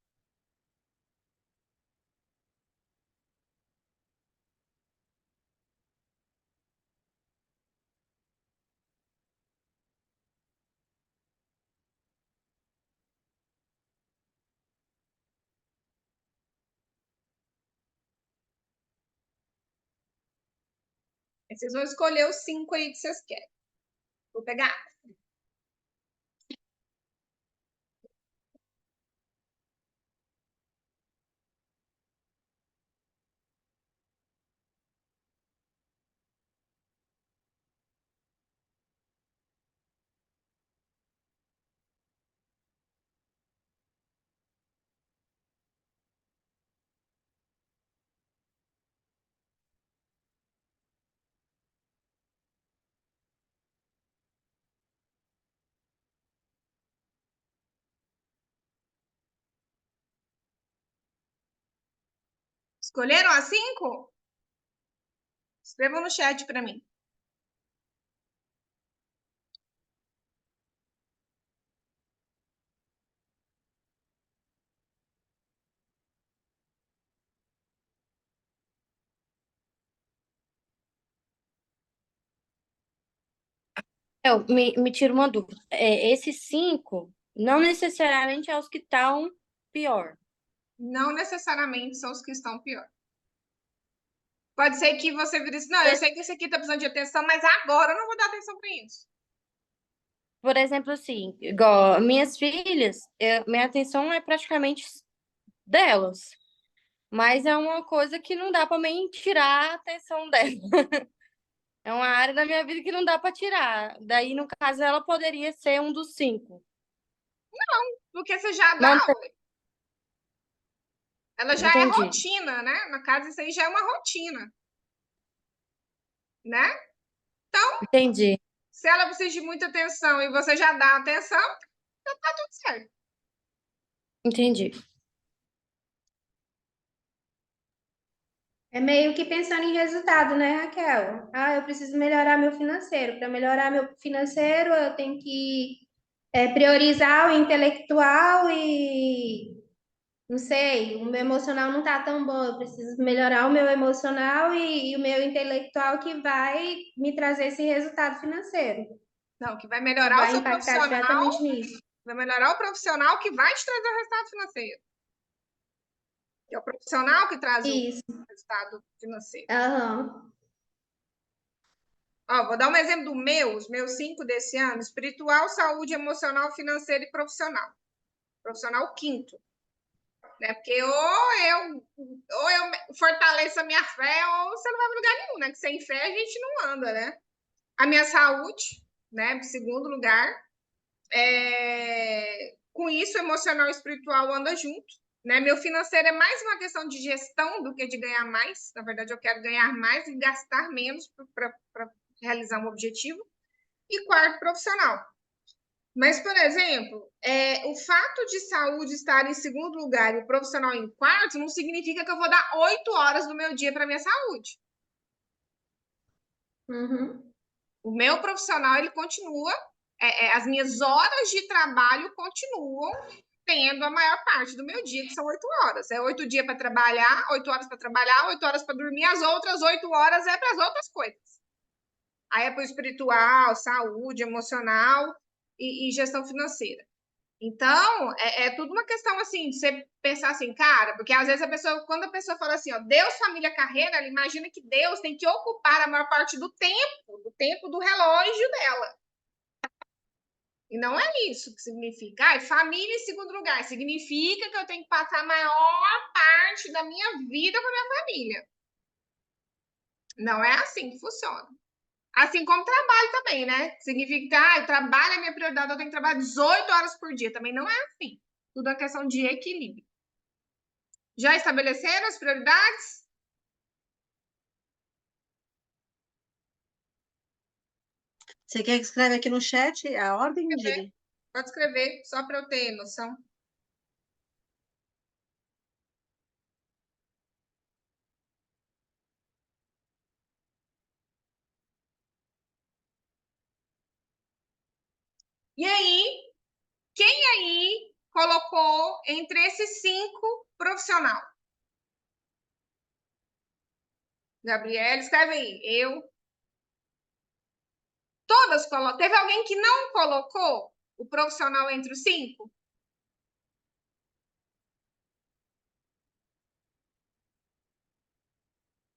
Vocês vão escolher os 5 aí que vocês querem. Vou pegar. Escolheram as 5? Escrevam no chat para mim. Me tira uma dúvida. Esses 5 não necessariamente é os que estão pior. Não necessariamente são os que estão pior. Pode ser que você vire assim, não, eu sei que esse aqui tá precisando de atenção, mas agora eu não vou dar atenção para isso. Por exemplo, assim, igual minhas filhas, minha atenção é praticamente delas. Mas é uma coisa que não dá para mim tirar a atenção dela. É uma área da minha vida que não dá para tirar. Daí, no caso, ela poderia ser um dos 5. Porque você já dá, Mantém. ela já é Entendi. rotina, né? Na casa, isso aí já é uma rotina. Né? Entendi. Se ela precisa de muita atenção e você já dá atenção, então tá tudo certo. Entendi. É meio que pensando em resultado, né, Raquel? Ah, eu preciso melhorar meu financeiro. Para melhorar meu financeiro, eu tenho que priorizar o intelectual e, não sei, o meu emocional não tá tão bom. Eu preciso melhorar o meu emocional e o meu intelectual que vai me trazer esse resultado financeiro. Não, que vai Que melhorar o vai seu impactar profissional, diretamente nisso. vai melhorar o profissional que vai te trazer o resultado financeiro. Que é o profissional que traz o Isso. resultado financeiro. Aham. Ó, vou dar um exemplo do os meus 5 desse ano: espiritual, saúde, emocional, financeiro e profissional. Profissional 5º. Né? Porque ou eu fortaleço a minha fé, ou você não vai para lugar nenhum, né? Que sem fé a gente não anda, né? A minha saúde, né? Em 2º lugar. Com isso, emocional e espiritual anda junto, né? Meu financeiro é mais uma questão de gestão do que de ganhar mais. Na verdade, eu quero ganhar mais e gastar menos para realizar um objetivo. E quarto, profissional. Mas, por exemplo, o fato de saúde estar em segundo lugar e o profissional em quarto não significa que eu vou dar 8 horas do meu dia para minha saúde. Uhum. O meu profissional, ele continua, as minhas horas de trabalho continuam tendo a maior parte do meu dia, que são 8 horas. É 8 dias para trabalhar, 8 horas para trabalhar, 8 horas para dormir, as outras 8 horas é para as outras coisas. Aí é para o espiritual, saúde, emocional e gestão financeira. Então, é tudo uma questão assim, de você pensar assim, cara, porque às vezes quando a pessoa fala assim, ó, Deus, família, carreira, ela imagina que Deus tem que ocupar a maior parte do tempo do relógio dela. E não é isso que significa. Família em segundo lugar. Significa que eu tenho que passar a maior parte da minha vida com a minha família. Não é assim que funciona. Assim como trabalho também, né? Significa que o trabalho é minha prioridade, eu tenho que trabalhar 18 horas por dia. Também não é assim. Tudo é questão de equilíbrio. Já estabeleceram as prioridades? Você quer que escreve aqui no chat a ordem, Dili? Pode escrever, só para eu ter noção. E aí, quem aí colocou entre esses 5 profissional? Gabriela, escreve aí. Eu. Todas colocam. Teve alguém que não colocou o profissional entre os 5?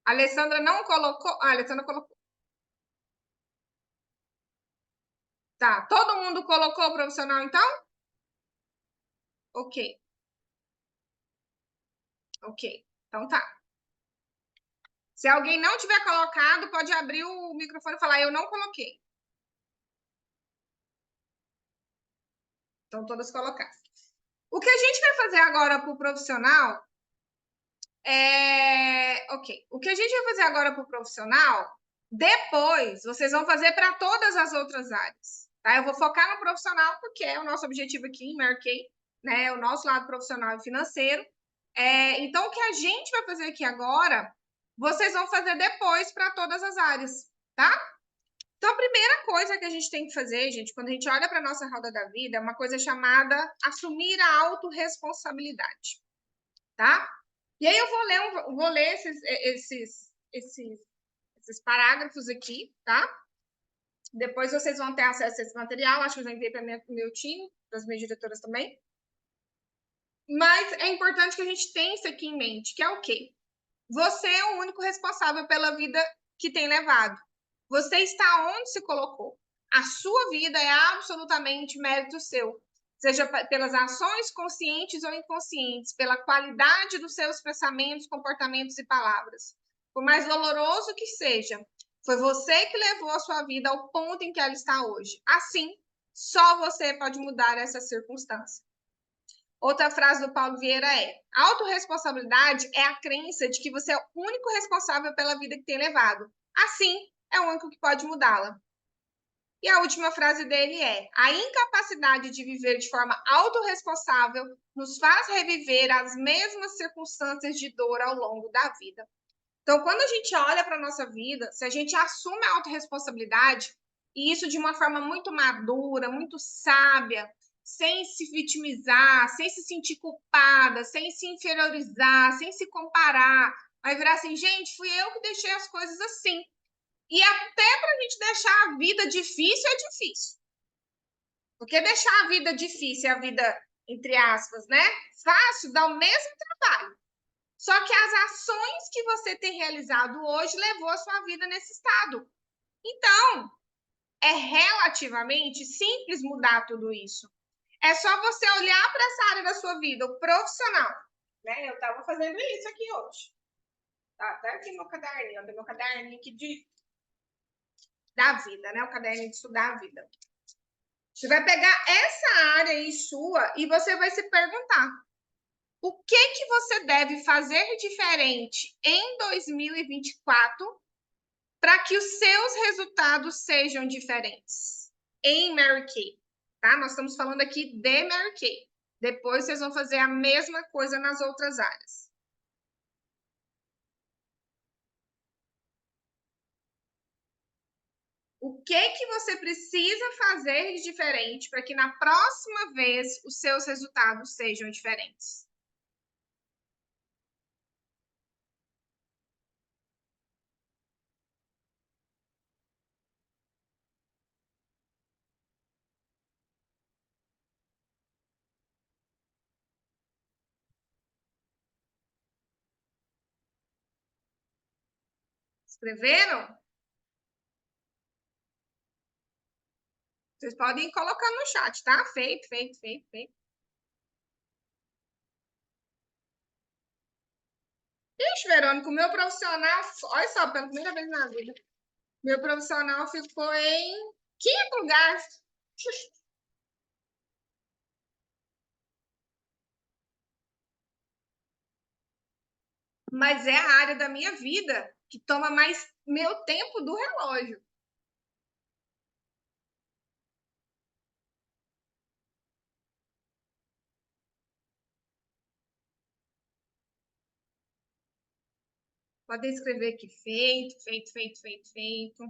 A Alessandra não colocou. A Alessandra colocou. Tá. Todo mundo colocou o profissional, então? Ok. Ok. Então tá. Se alguém não tiver colocado, pode abrir o microfone e falar, eu não coloquei. Então, todas colocaram. O que a gente vai fazer agora para o profissional Ok. O que a gente vai fazer agora para o profissional, depois vocês vão fazer para todas as outras áreas. Tá? Eu vou focar no profissional, porque é o nosso objetivo aqui, marquei, né? O nosso lado profissional e financeiro. Então, o que a gente vai fazer aqui agora, vocês vão fazer depois para todas as áreas, tá? Então, a primeira coisa que a gente tem que fazer, gente, quando a gente olha para a nossa roda da vida, é uma coisa chamada assumir a autorresponsabilidade, tá? E aí eu vou ler esses parágrafos aqui, tá? Depois vocês vão ter acesso a esse material, acho que eu já enviei para meu time, para as minhas diretoras também. Mas é importante que a gente tenha isso aqui em mente, que é o quê? Você é o único responsável pela vida que tem levado. Você está onde se colocou. A sua vida é absolutamente mérito seu. Seja pelas ações conscientes ou inconscientes, pela qualidade dos seus pensamentos, comportamentos e palavras. Por mais doloroso que seja, foi você que levou a sua vida ao ponto em que ela está hoje. Assim, só você pode mudar essa circunstância. Outra frase do Paulo Vieira é: autorresponsabilidade é a crença de que você é o único responsável pela vida que tem levado. Assim, é o único que pode mudá-la. E a última frase dele é: a incapacidade de viver de forma autorresponsável nos faz reviver as mesmas circunstâncias de dor ao longo da vida. Então, quando a gente olha para a nossa vida, se a gente assume a autorresponsabilidade, e isso de uma forma muito madura, muito sábia, sem se vitimizar, sem se sentir culpada, sem se inferiorizar, sem se comparar, vai virar assim, gente, fui eu que deixei as coisas assim. E até para a gente deixar a vida difícil, é difícil. Porque deixar a vida difícil, a vida, entre aspas, né, fácil, dá o mesmo trabalho. Só que as ações que você tem realizado hoje levou a sua vida nesse estado. Então, é relativamente simples mudar tudo isso. É só você olhar para essa área da sua vida, o profissional. Né? Eu estava fazendo isso aqui hoje. Tá até aqui no meu caderninho, tem meu caderninho aqui da vida, né? O caderninho de estudar a vida. Você vai pegar essa área aí sua e você vai se perguntar: o que você deve fazer diferente em 2024 para que os seus resultados sejam diferentes em Mary Kay, tá? Nós estamos falando aqui de Mary Kay. Depois vocês vão fazer a mesma coisa nas outras áreas. O que você precisa fazer de diferente para que na próxima vez os seus resultados sejam diferentes? Escreveram? Vocês podem ir colocando no chat, tá? Feito, feito, feito, feito. Ixi, Verônica, o meu profissional, olha só, pela primeira vez na vida, meu profissional ficou em quinto lugar. Mas é a área da minha vida que toma mais meu tempo do relógio. Podem escrever aqui, feito, feito, feito, feito, feito.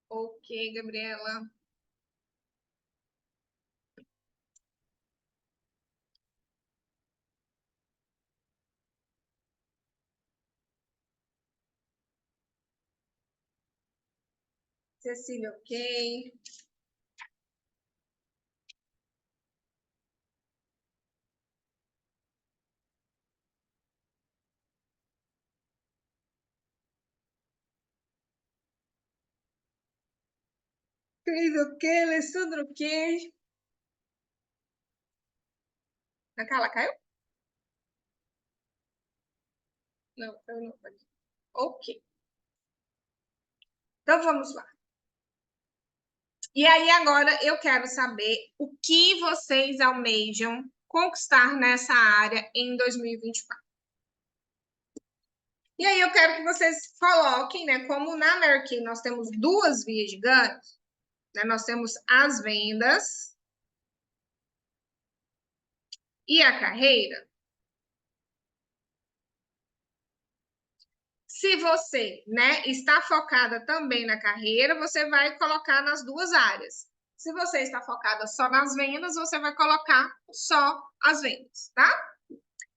Ok, Gabriela. Cecília, ok. Cris, ok. Alessandro, ok. A Carla caiu? Não, eu não. Ok. Então, vamos lá. E aí, agora, eu quero saber o que vocês almejam conquistar nessa área em 2024. E aí, eu quero que vocês coloquem, né? Como na Mary Kay nós temos duas vias de ganho, né? Nós temos as vendas e a carreira. Se você, né, está focada também na carreira, você vai colocar nas duas áreas. Se você está focada só nas vendas, você vai colocar só as vendas, tá?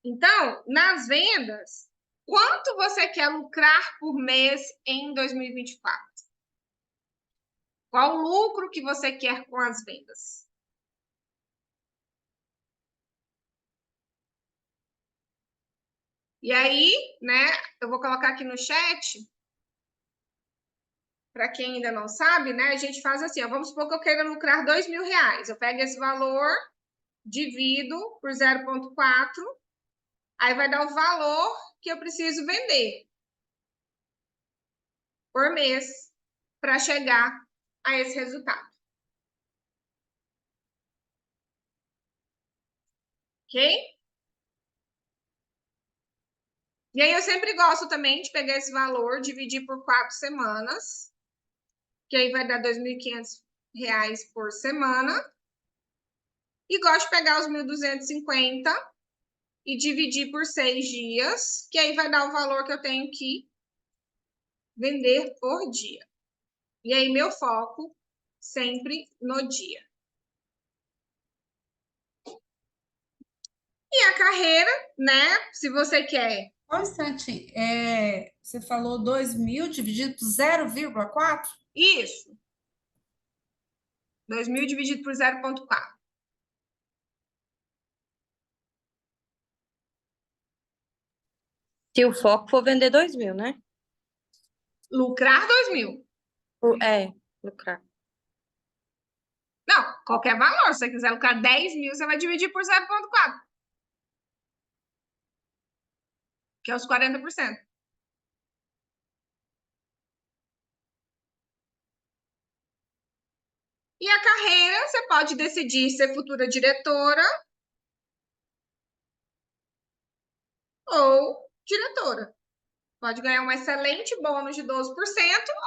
Então, nas vendas, quanto você quer lucrar por mês em 2024? Qual o lucro que você quer com as vendas? E aí, né, eu vou colocar aqui no chat, para quem ainda não sabe, né, a gente faz assim, ó, vamos supor que eu queira lucrar R$2.000. Eu pego esse valor, divido por 0,4, aí vai dar o valor que eu preciso vender por mês para chegar a esse resultado. Ok? E aí eu sempre gosto também de pegar esse valor, dividir por 4 semanas, que aí vai dar R$2.500 por semana. E gosto de pegar os 1.250 e dividir por 6 dias, que aí vai dar o valor que eu tenho que vender por dia. E aí meu foco sempre no dia. E a carreira, né? Se você quer. Só um instante, você falou 2.000 dividido por 0,4? Isso. 2.000 dividido por 0,4. Se o foco for vender 2.000, né? Lucrar 2.000. Lucrar. Não, qualquer valor. Se você quiser lucrar 10.000, você vai dividir por 0,4. Que é os 40%. você pode decidir ser futura diretora ou diretora. Pode ganhar um excelente bônus de 12%,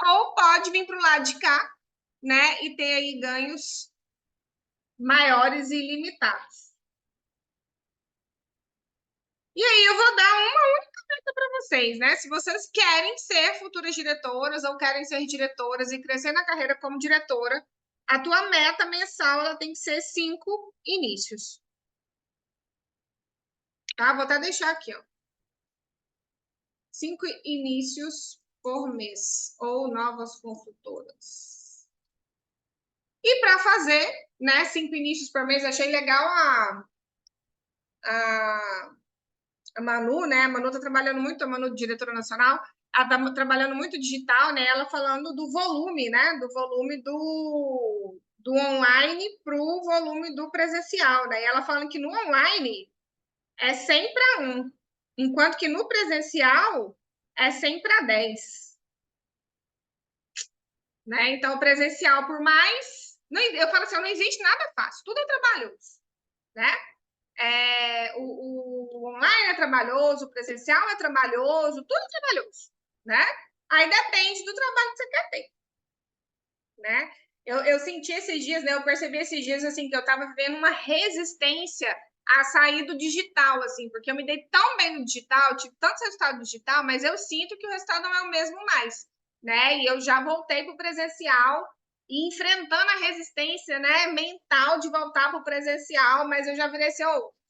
ou pode vir para o lado de cá, né? E ter aí ganhos maiores e ilimitados. E aí eu vou dar uma única dica para vocês, né? Se vocês querem ser futuras diretoras ou querem ser diretoras e crescer na carreira como diretora, a tua meta mensal ela tem que ser 5 inícios. Tá? Vou até deixar aqui, ó. 5 inícios por mês, ou novas consultoras. E para fazer, né, 5 inícios por mês, achei legal a Manu, né? A Manu está trabalhando muito, a Manu, diretora nacional, ela está trabalhando muito digital, né? Ela falando do volume, né? Do volume do online para o volume do presencial, né? E ela falando que no online é 100 para 1, enquanto que no presencial é 100 para 10. Né? Então, presencial, por mais... eu falo assim, não existe nada fácil, tudo é trabalhoso. Né? O online é trabalhoso, o presencial é trabalhoso, tudo é trabalhoso. Né? Aí depende do trabalho que você quer ter. Né? Eu senti esses dias, né? Eu percebi esses dias assim, que eu estava vivendo uma resistência a sair do digital, assim, porque eu me dei tão bem no digital, tive tantos resultados no digital, mas eu sinto que o resultado não é o mesmo mais, né? E eu já voltei para o presencial e enfrentando a resistência, né, mental de voltar para o presencial, mas eu já virei assim,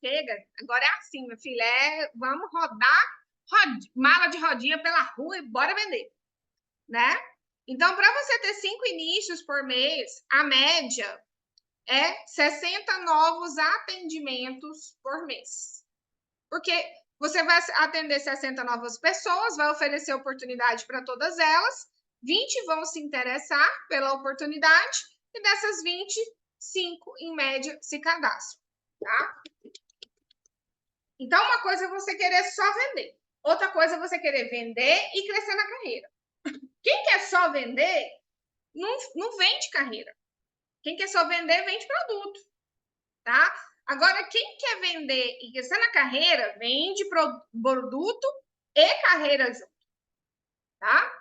chega, agora é assim, minha filha, vamos rodar mala de rodinha pela rua e bora vender, né? Então, para você ter 5 inícios por mês, a média é 60 novos atendimentos por mês. Porque você vai atender 60 novas pessoas, vai oferecer oportunidade para todas elas, 20 vão se interessar pela oportunidade, e dessas 20, 5, em média, se cadastram. Tá? Então, uma coisa é você querer só vender. Outra coisa é você querer vender e crescer na carreira. Quem quer só vender, não vende carreira. Quem quer só vender, vende produto. Tá? Agora, quem quer vender e crescer na carreira, vende produto e carreira junto. Tá?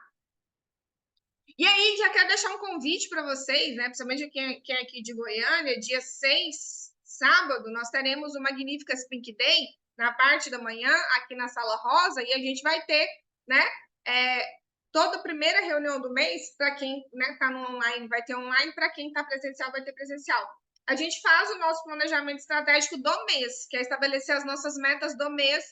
E aí, já quero deixar um convite para vocês, né? Principalmente quem é aqui de Goiânia, dia 6, sábado, nós teremos o Magníficas Pink Day, na parte da manhã, aqui na Sala Rosa, e a gente vai ter, né? Toda a primeira reunião do mês, para quem está no online, vai ter online, para quem está presencial, vai ter presencial. A gente faz o nosso planejamento estratégico do mês, que é estabelecer as nossas metas do mês,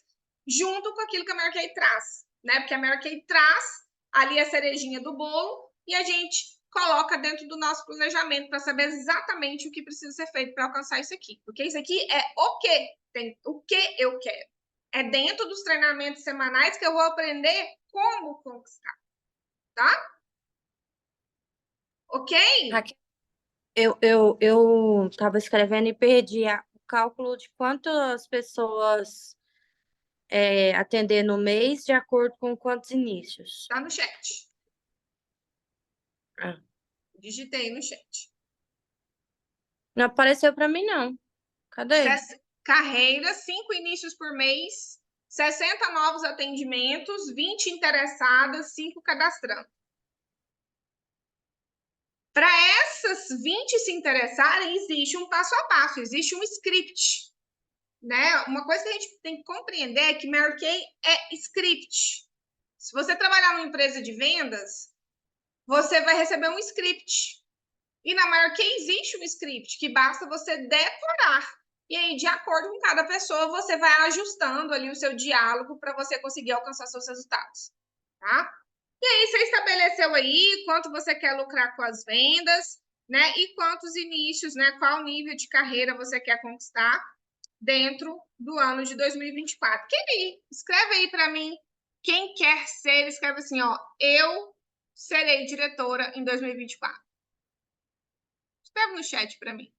junto com aquilo que a Mary Kay traz, né? Porque a Mary Kay traz ali a cerejinha do bolo e a gente coloca dentro do nosso planejamento para saber exatamente o que precisa ser feito para alcançar isso aqui. Porque isso aqui é o que eu quero. É dentro dos treinamentos semanais que eu vou aprender como conquistar. Tá? Ok? Raquel, eu estava escrevendo e perdi o cálculo de quantas pessoas atender no mês de acordo com quantos inícios. Tá no chat. Ah. Digitei no chat. Não apareceu para mim, não. Cadê? Carreira, 5 inícios por mês, 60 novos atendimentos, 20 interessadas, 5 cadastrando. Para essas 20 se interessarem, existe um passo a passo, existe um script. Né? Uma coisa que a gente tem que compreender é que Mary Kay é script. Se você trabalhar numa empresa de vendas, você vai receber um script. E na Mary Kay existe um script que basta você decorar. E aí, de acordo com cada pessoa, você vai ajustando ali o seu diálogo para você conseguir alcançar seus resultados. Tá? E aí, você estabeleceu aí quanto você quer lucrar com as vendas, né? E quantos inícios, né? Qual nível de carreira você quer conquistar dentro do ano de 2024. Escreve aí para mim, quem quer ser, escreve assim, ó, eu serei diretora em 2024. Escreve no chat para mim.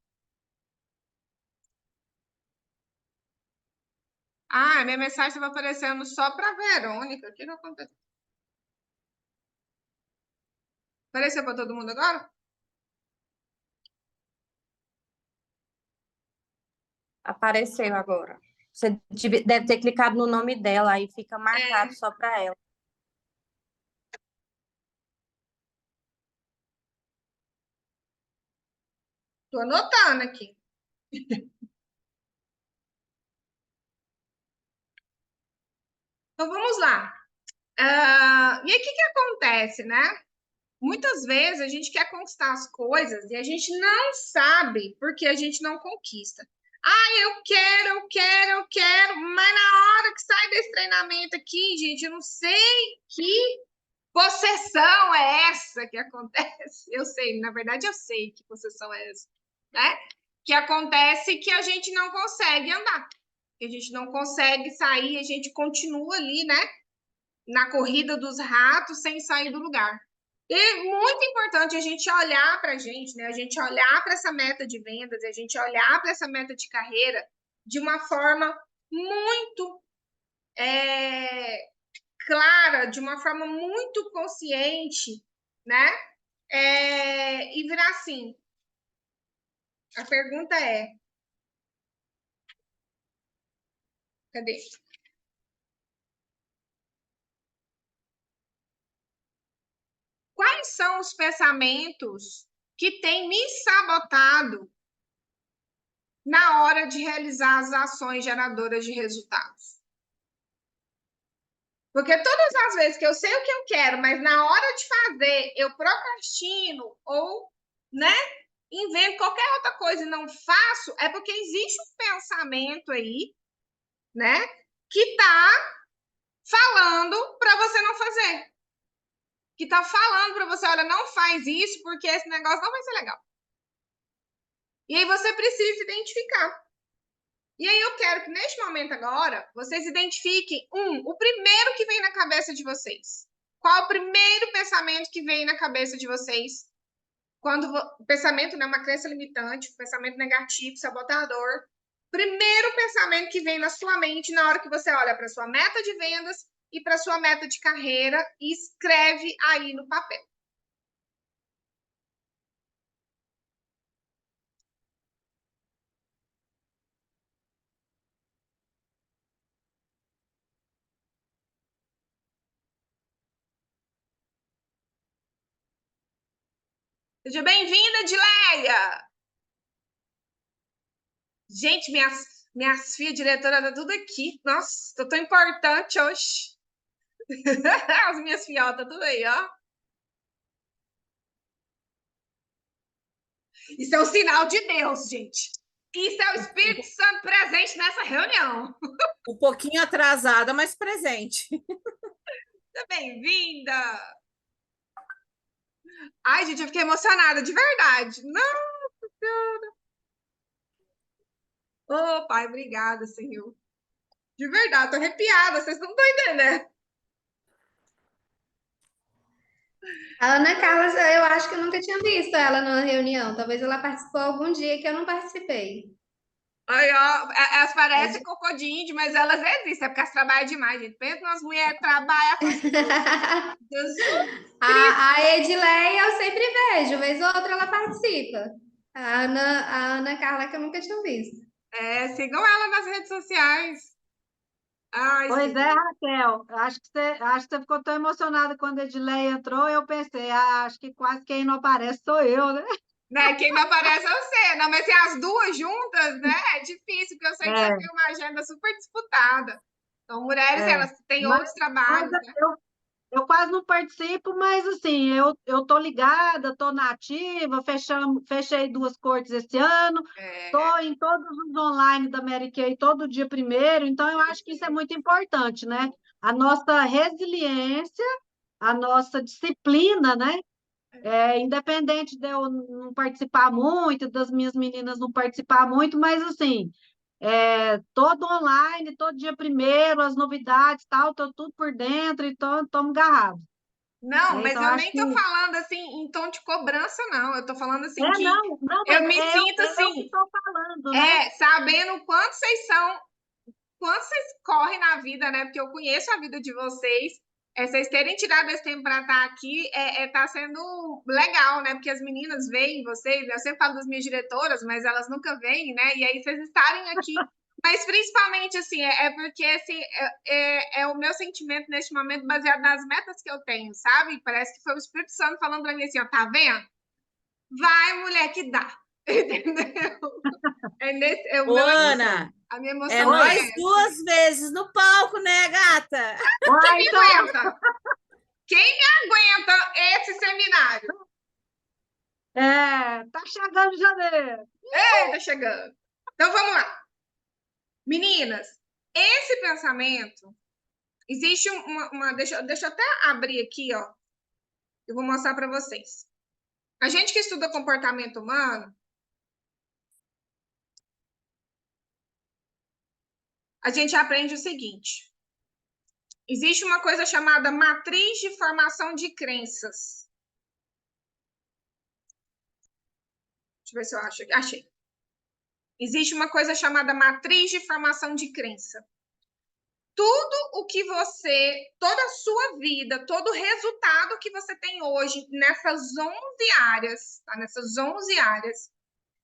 Ah, minha mensagem estava aparecendo só para Verônica. O que aconteceu? Apareceu para todo mundo agora? Apareceu agora. Você deve ter clicado no nome dela, aí fica marcado só para ela. Tô anotando aqui. Então, vamos lá. E aí, o que acontece, né? Muitas vezes a gente quer conquistar as coisas e a gente não sabe porque a gente não conquista. Eu quero, mas na hora que sai desse treinamento aqui, gente, eu não sei que possessão é essa que acontece. Eu sei, na verdade, eu sei que possessão é essa, né? Que acontece que a gente não consegue andar, que a gente não consegue sair, a gente continua ali, né? Na corrida dos ratos sem sair do lugar. E muito importante a gente olhar para a gente, né? A gente olhar para essa meta de vendas, a gente olhar para essa meta de carreira de uma forma muito clara, de uma forma muito consciente, né? E virar assim. A pergunta é: cadê? Quais são os pensamentos que têm me sabotado na hora de realizar as ações geradoras de resultados? Porque todas as vezes que eu sei o que eu quero, mas na hora de fazer eu procrastino ou, né, invento qualquer outra coisa e não faço, é porque existe um pensamento aí, né, que tá falando para você não fazer. Que tá falando para você, olha, não faz isso porque esse negócio não vai ser legal. E aí você precisa identificar. E aí eu quero que neste momento agora, vocês identifiquem o primeiro que vem na cabeça de vocês. Qual o primeiro pensamento que vem na cabeça de vocês? Quando o pensamento não é uma crença limitante, um pensamento negativo, sabotador. Primeiro pensamento que vem na sua mente na hora que você olha para sua meta de vendas e para sua meta de carreira e escreve aí no papel. Seja bem-vinda, Edileia! Gente, minhas filhas diretoras tá tudo aqui. Nossa, tô tão importante hoje. As minhas filhotas tudo aí, ó. Isso é um sinal de Deus, gente. Isso é o Espírito Santo presente nessa reunião. Um pouquinho atrasada, mas presente. Seja bem-vinda! Ai, gente, eu fiquei emocionada, de verdade. Nossa Senhora! Ô, Pai, obrigada, Senhor. De verdade, tô arrepiada, vocês não estão entendendo. A Ana Carla, eu acho que eu nunca tinha visto ela numa reunião. Talvez ela participou algum dia que eu não participei. Aí, ó, elas parecem cocô de índio, mas elas existem, é porque elas trabalham demais, gente. Pensa nas mulheres que trabalham, faz tudo. Jesus! A Edileia eu sempre vejo, vez ou outra ela participa. A Ana Carla que eu nunca tinha visto. Sigam ela nas redes sociais. Ai, Pois Senhor. é, Raquel, acho que você ficou tão emocionada quando a Edileia entrou, eu pensei, acho que quase quem não aparece sou eu, né? Né? Quem não aparece é você. Não, mas se as duas juntas, né? É difícil, porque eu sei que você É, tem uma agenda super disputada. Então, mulheres, é. elas têm Mas, outros mas trabalhos, né? eu quase não participo, mas assim, eu tô ligada, tô na ativa, fechei 2 cortes esse ano, tô em todos os online da Mary Kay todo dia primeiro, então eu acho que isso é muito importante, né? A nossa resiliência, a nossa disciplina, né? Independente de eu não participar muito, das minhas meninas não participar muito, mas assim, todo online, todo dia primeiro, as novidades, tal, tô tudo por dentro e estamos agarrados. Não, mas Então, eu acho nem que. tô falando assim em tom de cobrança, não. Eu tô falando assim que Não, eu mas me sinto é eu que assim, estou falando, né? sabendo o quanto vocês são, quanto vocês correm na vida, né? Porque eu conheço a vida de vocês. Vocês terem tirado esse tempo para estar aqui tá sendo legal, né? Porque as meninas veem vocês, eu sempre falo das minhas diretoras, mas elas nunca veem, né? E aí vocês estarem aqui. Mas principalmente, assim, porque assim, é o meu sentimento neste momento baseado nas metas que eu tenho, sabe? Parece que foi o Espírito Santo falando para mim assim, ó, tá vendo? Vai, mulher, que dá. Entendeu? Ô, Ana, a minha emoção é nós duas vezes no palco, né, gata? Quem me aguenta? Quem me aguenta esse seminário? Tá chegando janeiro. Tá chegando. Então, vamos lá. Meninas, esse pensamento, existe deixa eu até abrir aqui, ó. Eu vou mostrar para vocês. A gente que estuda comportamento humano, a gente aprende o seguinte. Existe uma coisa chamada matriz de formação de crenças. Deixa eu ver se eu acho aqui. Achei. Existe uma coisa chamada matriz de formação de crença. Tudo o que toda a sua vida, todo o resultado que você tem hoje nessas 11 áreas, tá? Nessas 11 áreas,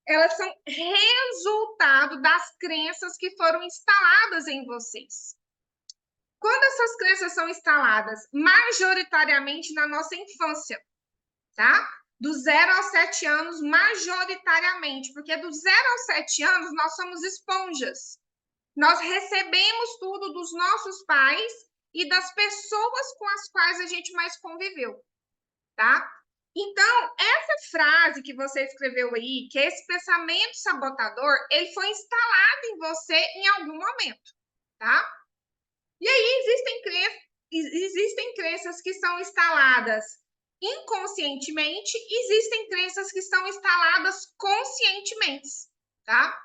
elas são resultado das crenças que foram instaladas em vocês. Quando essas crenças são instaladas majoritariamente na nossa infância, tá? Do 0 aos 7 anos, majoritariamente, porque do 0 aos 7 anos nós somos esponjas. Nós recebemos tudo dos nossos pais e das pessoas com as quais a gente mais conviveu, tá? Então, essa frase que você escreveu aí, que é esse pensamento sabotador, ele foi instalado em você em algum momento, tá? E aí existem crenças que são instaladas inconscientemente, existem crenças que são instaladas conscientemente, tá?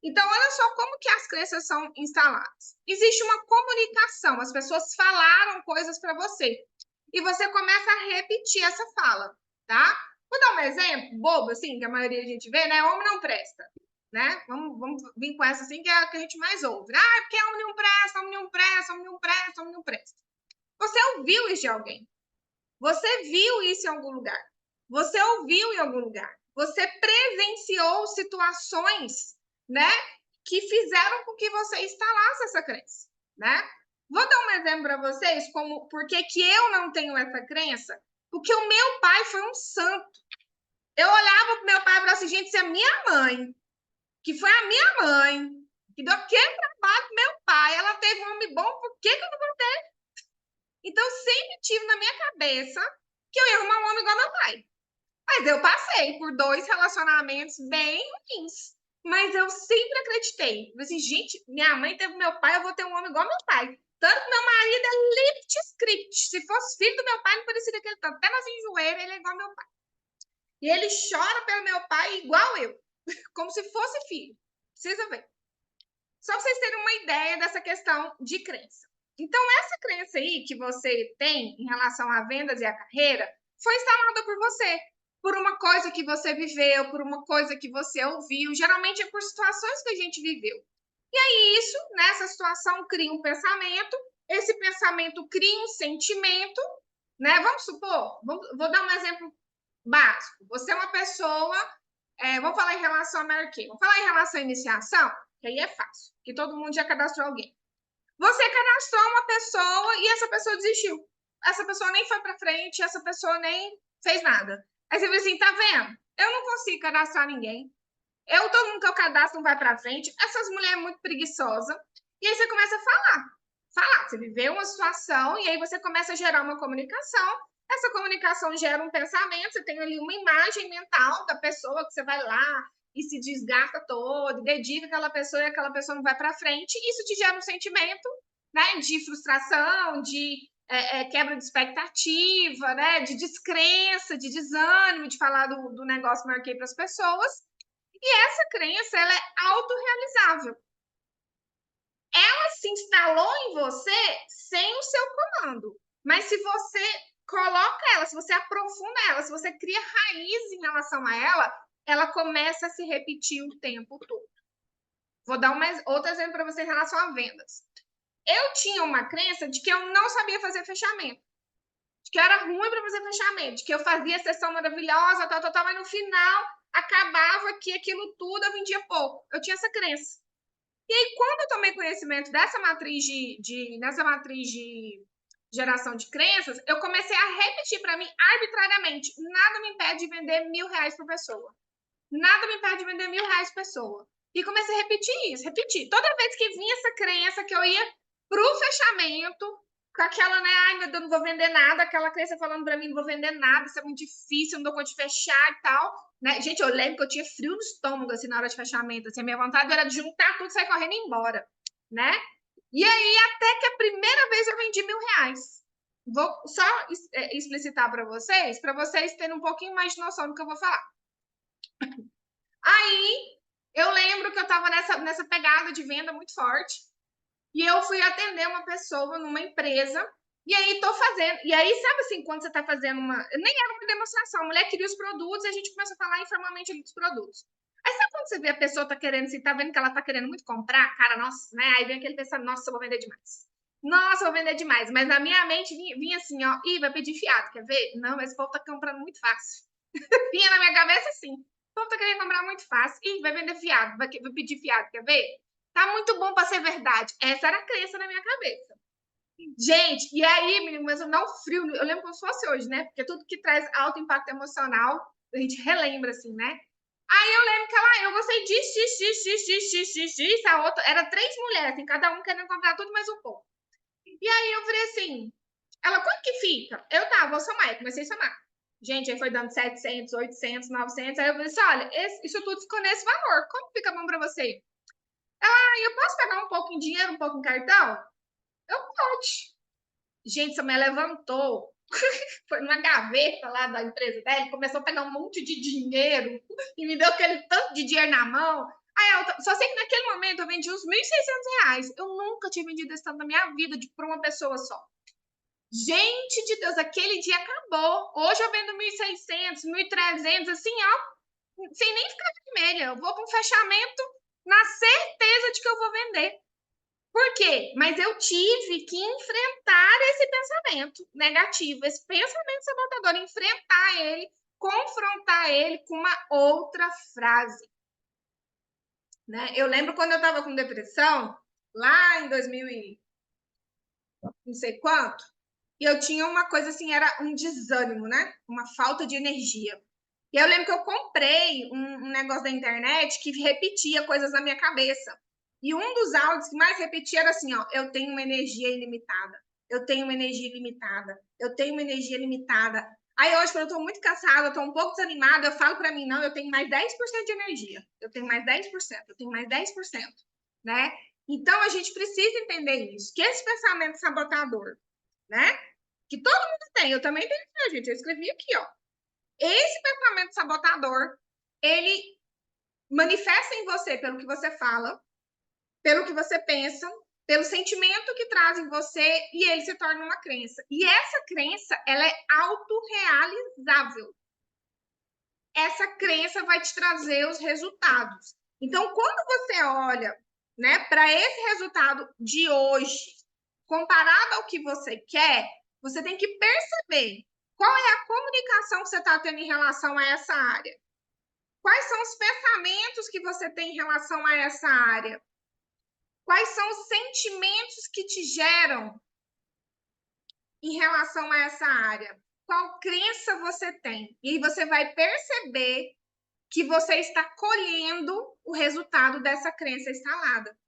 Então, olha só como que as crenças são instaladas. Existe uma comunicação, as pessoas falaram coisas para você, e você começa a repetir essa fala, tá? Vou dar um exemplo bobo, assim, que a maioria da gente vê, né? Homem não presta, né? Vamos vir com essa, assim, que é a que a gente mais ouve. Ah, porque homem não presta, homem não presta, homem não presta, homem não presta. Você ouviu isso de alguém. Você viu isso em algum lugar. Você ouviu em algum lugar. Você presenciou situações, né, que fizeram com que você instalasse essa crença, né? Vou dar um exemplo para vocês como por que eu não tenho essa crença, porque o meu pai foi um santo. Eu olhava para o meu pai e falava assim, gente, se a minha mãe, que foi a minha mãe, que deu aquele trabalho pro meu pai, ela teve um homem bom, por que eu não vou ter? Então, eu sempre tive na minha cabeça que eu ia arrumar um homem igual meu pai. Mas eu passei por 2 relacionamentos bem ruins. Mas eu sempre acreditei. Assim, gente, minha mãe teve meu pai, eu vou ter um homem igual meu pai. Tanto que meu marido é lift script. Se fosse filho do meu pai, não parecia daquele tanto. Até nas enjoeiras, ele é igual meu pai. E ele chora pelo meu pai igual eu. Como se fosse filho. Precisa ver. Só para vocês terem uma ideia dessa questão de crença. Então, essa crença aí que você tem em relação a vendas e a carreira foi instalada por você. Por uma coisa que você viveu, por uma coisa que você ouviu. Geralmente é por situações que a gente viveu. E aí, isso, nessa situação, cria um pensamento. Esse pensamento cria um sentimento, né? Vamos supor, vou dar um exemplo básico. Você é uma pessoa, vamos falar em relação a Mary Kay. Vamos falar em relação à iniciação, que aí é fácil, que todo mundo já cadastrou alguém. Você cadastrou uma pessoa e essa pessoa desistiu. Essa pessoa nem foi para frente, essa pessoa nem fez nada. Aí você vê assim, tá vendo? Eu não consigo cadastrar ninguém. Todo mundo que eu cadastro não vai para frente. Essas mulheres muito preguiçosas. E aí você começa a falar. Você viveu uma situação e aí você começa a gerar uma comunicação. Essa comunicação gera um pensamento. Você tem ali uma imagem mental da pessoa que você vai lá e se desgasta todo, dedica aquela pessoa e aquela pessoa não vai para frente. Isso te gera um sentimento, né, de frustração, de quebra de expectativa, né, de descrença, de desânimo, de falar do negócio marquei para as pessoas. E essa crença, ela é autorrealizável. Ela se instalou em você sem o seu comando. Mas se você coloca ela, se você aprofunda ela, se você cria raiz em relação a ela começa a se repetir o tempo todo. Vou dar outro exemplo para você em relação a vendas. Eu tinha uma crença de que eu não sabia fazer fechamento. de que eu era ruim para fazer fechamento, de que eu fazia sessão maravilhosa, tal, mas no final acabava que aquilo tudo eu vendia pouco. Eu tinha essa crença. E aí, quando eu tomei conhecimento dessa matriz nessa matriz de geração de crenças, eu comecei a repetir para mim arbitrariamente: nada me impede de vender R$1.000 por pessoa. Nada me impede de vender R$1.000 por pessoa. E comecei a repetir isso, repetir. Toda vez que vinha essa crença que eu ia pro fechamento, com aquela, né, ai meu Deus, não vou vender nada, aquela crença falando para mim, não vou vender nada, isso é muito difícil, não dou conta de fechar e tal, né? Gente, eu lembro que eu tinha frio no estômago, assim, na hora de fechamento, assim, a minha vontade era de juntar tudo e sair correndo e ir embora, né? E aí, até que a primeira vez eu vendi R$1.000. Vou só explicitar para vocês terem um pouquinho mais de noção do que eu vou falar. Aí, eu lembro que eu estava nessa pegada de venda muito forte, e eu fui atender uma pessoa numa empresa, e aí tô fazendo. E aí, sabe assim, quando você tá fazendo nem era uma demonstração, a mulher queria os produtos e a gente começa a falar informalmente dos produtos. Aí sabe quando você vê a pessoa tá querendo, tá vendo que ela tá querendo muito comprar, cara, nossa, né? Aí vem aquele pensamento, nossa, eu vou vender demais. Nossa, eu vou vender demais. Mas na minha mente vinha assim, ó, ih, vai pedir fiado, quer ver? Não, esse povo tá comprando muito fácil. Vinha na minha cabeça assim, o povo tá querendo comprar muito fácil, ih, vai vender fiado, vai pedir fiado, quer ver? Tá muito bom para ser verdade. Essa era a crença na minha cabeça. Gente, e aí, menino, mas eu não frio, eu lembro como se fosse hoje, né? Porque tudo que traz alto impacto emocional, a gente relembra, assim, né? Aí eu lembro que ela, eu gostei disso, a outra, era 3 mulheres, assim, cada um querendo comprar tudo mais um pouco. E aí eu falei assim, ela, quanto que fica? Eu, tá, vou somar, eu comecei a somar. Gente, aí foi dando 700, 800, 900, aí eu falei assim, olha, isso tudo ficou nesse valor, como fica bom pra você? Eu posso pegar um pouco em dinheiro, um pouco em cartão? Eu pode. Gente, essa mulher levantou, foi numa gaveta lá da empresa dela, começou a pegar um monte de dinheiro e me deu aquele tanto de dinheiro na mão. Aí só sei que naquele momento eu vendi uns R$1.600. Eu nunca tinha vendido esse tanto na minha vida para uma pessoa só. Gente de Deus, aquele dia acabou. Hoje eu vendo 1.600, 1.300, assim, ó, sem nem ficar vermelha. Eu vou para um fechamento na certeza de que eu vou vender. Por quê? Mas eu tive que enfrentar esse pensamento negativo, esse pensamento sabotador, enfrentar ele, confrontar ele com uma outra frase. Né? Eu lembro quando eu estava com depressão, lá em 2000 e não sei quanto, e eu tinha uma coisa assim, era um desânimo, né? Uma falta de energia. E eu lembro que eu comprei um negócio da internet que repetia coisas na minha cabeça. E um dos áudios que mais repetia era assim, ó, eu tenho uma energia ilimitada, eu tenho uma energia ilimitada, eu tenho uma energia limitada. Aí hoje, quando eu tô muito cansada, eu tô um pouco desanimada, eu falo para mim, não, eu tenho mais 10% de energia, eu tenho mais 10%, eu tenho mais 10%, né? Então, a gente precisa entender isso, que esse pensamento sabotador, né? Que todo mundo tem, eu também tenho, gente, eu escrevi aqui, ó. Esse pensamento sabotador, ele manifesta em você pelo que você fala, pelo que você pensa, pelo sentimento que traz em você, e ele se torna uma crença. E essa crença, ela é autorrealizável. Essa crença vai te trazer os resultados. Então, quando você olha, né, para esse resultado de hoje, comparado ao que você quer, você tem que perceber qual é a comunicação que você está tendo em relação a essa área. Quais são os pensamentos que você tem em relação a essa área? Quais são os sentimentos que te geram em relação a essa área? Qual crença você tem? E aí você vai perceber que você está colhendo o resultado dessa crença instalada.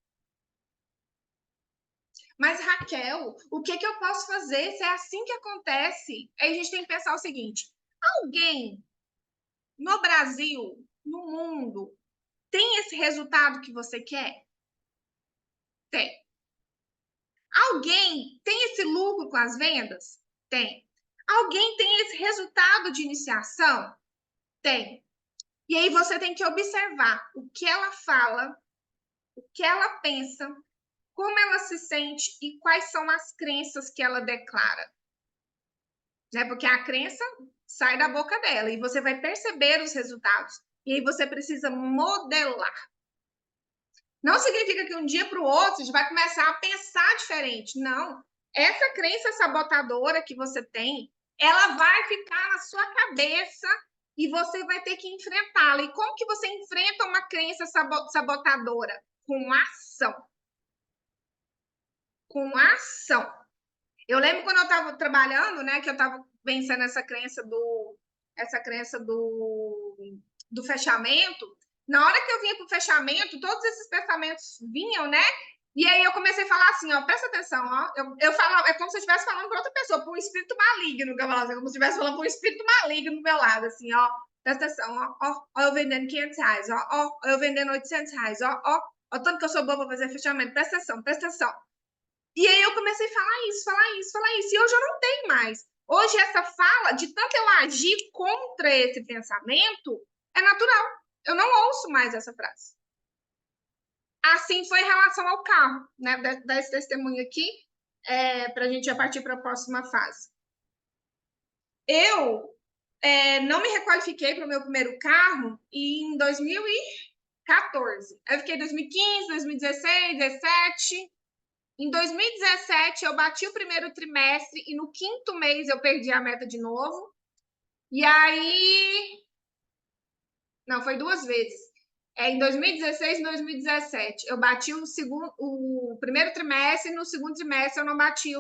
Mas, Raquel, o que eu posso fazer se é assim que acontece? Aí a gente tem que pensar o seguinte: alguém no Brasil, no mundo, tem esse resultado que você quer? Tem. Alguém tem esse lucro com as vendas? Tem. Alguém tem esse resultado de iniciação? Tem. E aí você tem que observar o que ela fala, o que ela pensa, como ela se sente e quais são as crenças que ela declara. Né? Porque a crença sai da boca dela e você vai perceber os resultados. E aí você precisa modelar. Não significa que um dia para o outro você vai começar a pensar diferente. Não. Essa crença sabotadora que você tem, ela vai ficar na sua cabeça e você vai ter que enfrentá-la. E como que você enfrenta uma crença sabotadora? Com ação. Com ação. Eu lembro quando eu estava trabalhando, né, que eu estava vencendo essa crença do fechamento. Na hora que eu vinha para o fechamento, todos esses pensamentos vinham, né? E aí eu comecei a falar assim, ó, presta atenção, ó. Eu falava, é como se eu estivesse falando para outra pessoa, para um espírito maligno, que eu falava assim, como se eu estivesse falando para um espírito maligno do meu lado, assim, ó. Presta atenção, ó, eu vendendo R$500, ó, eu vendendo R$800, ó, tanto que eu sou boa para fazer fechamento, presta atenção. E aí eu comecei a falar isso, e hoje eu não tenho mais. Hoje essa fala, de tanto eu agir contra esse pensamento, é natural. Eu não ouço mais essa frase. Assim foi em relação ao carro, né? Dar esse testemunho aqui, para a gente já partir para a próxima fase. Eu não me requalifiquei para o meu primeiro carro em 2014. Eu fiquei em 2015, 2016, 2017. Em 2017, eu bati o primeiro trimestre e no 5º mês eu perdi a meta de novo. E aí... Não, foi 2 vezes. Em 2016 e 2017, eu bati o primeiro trimestre e no 2º trimestre eu não bati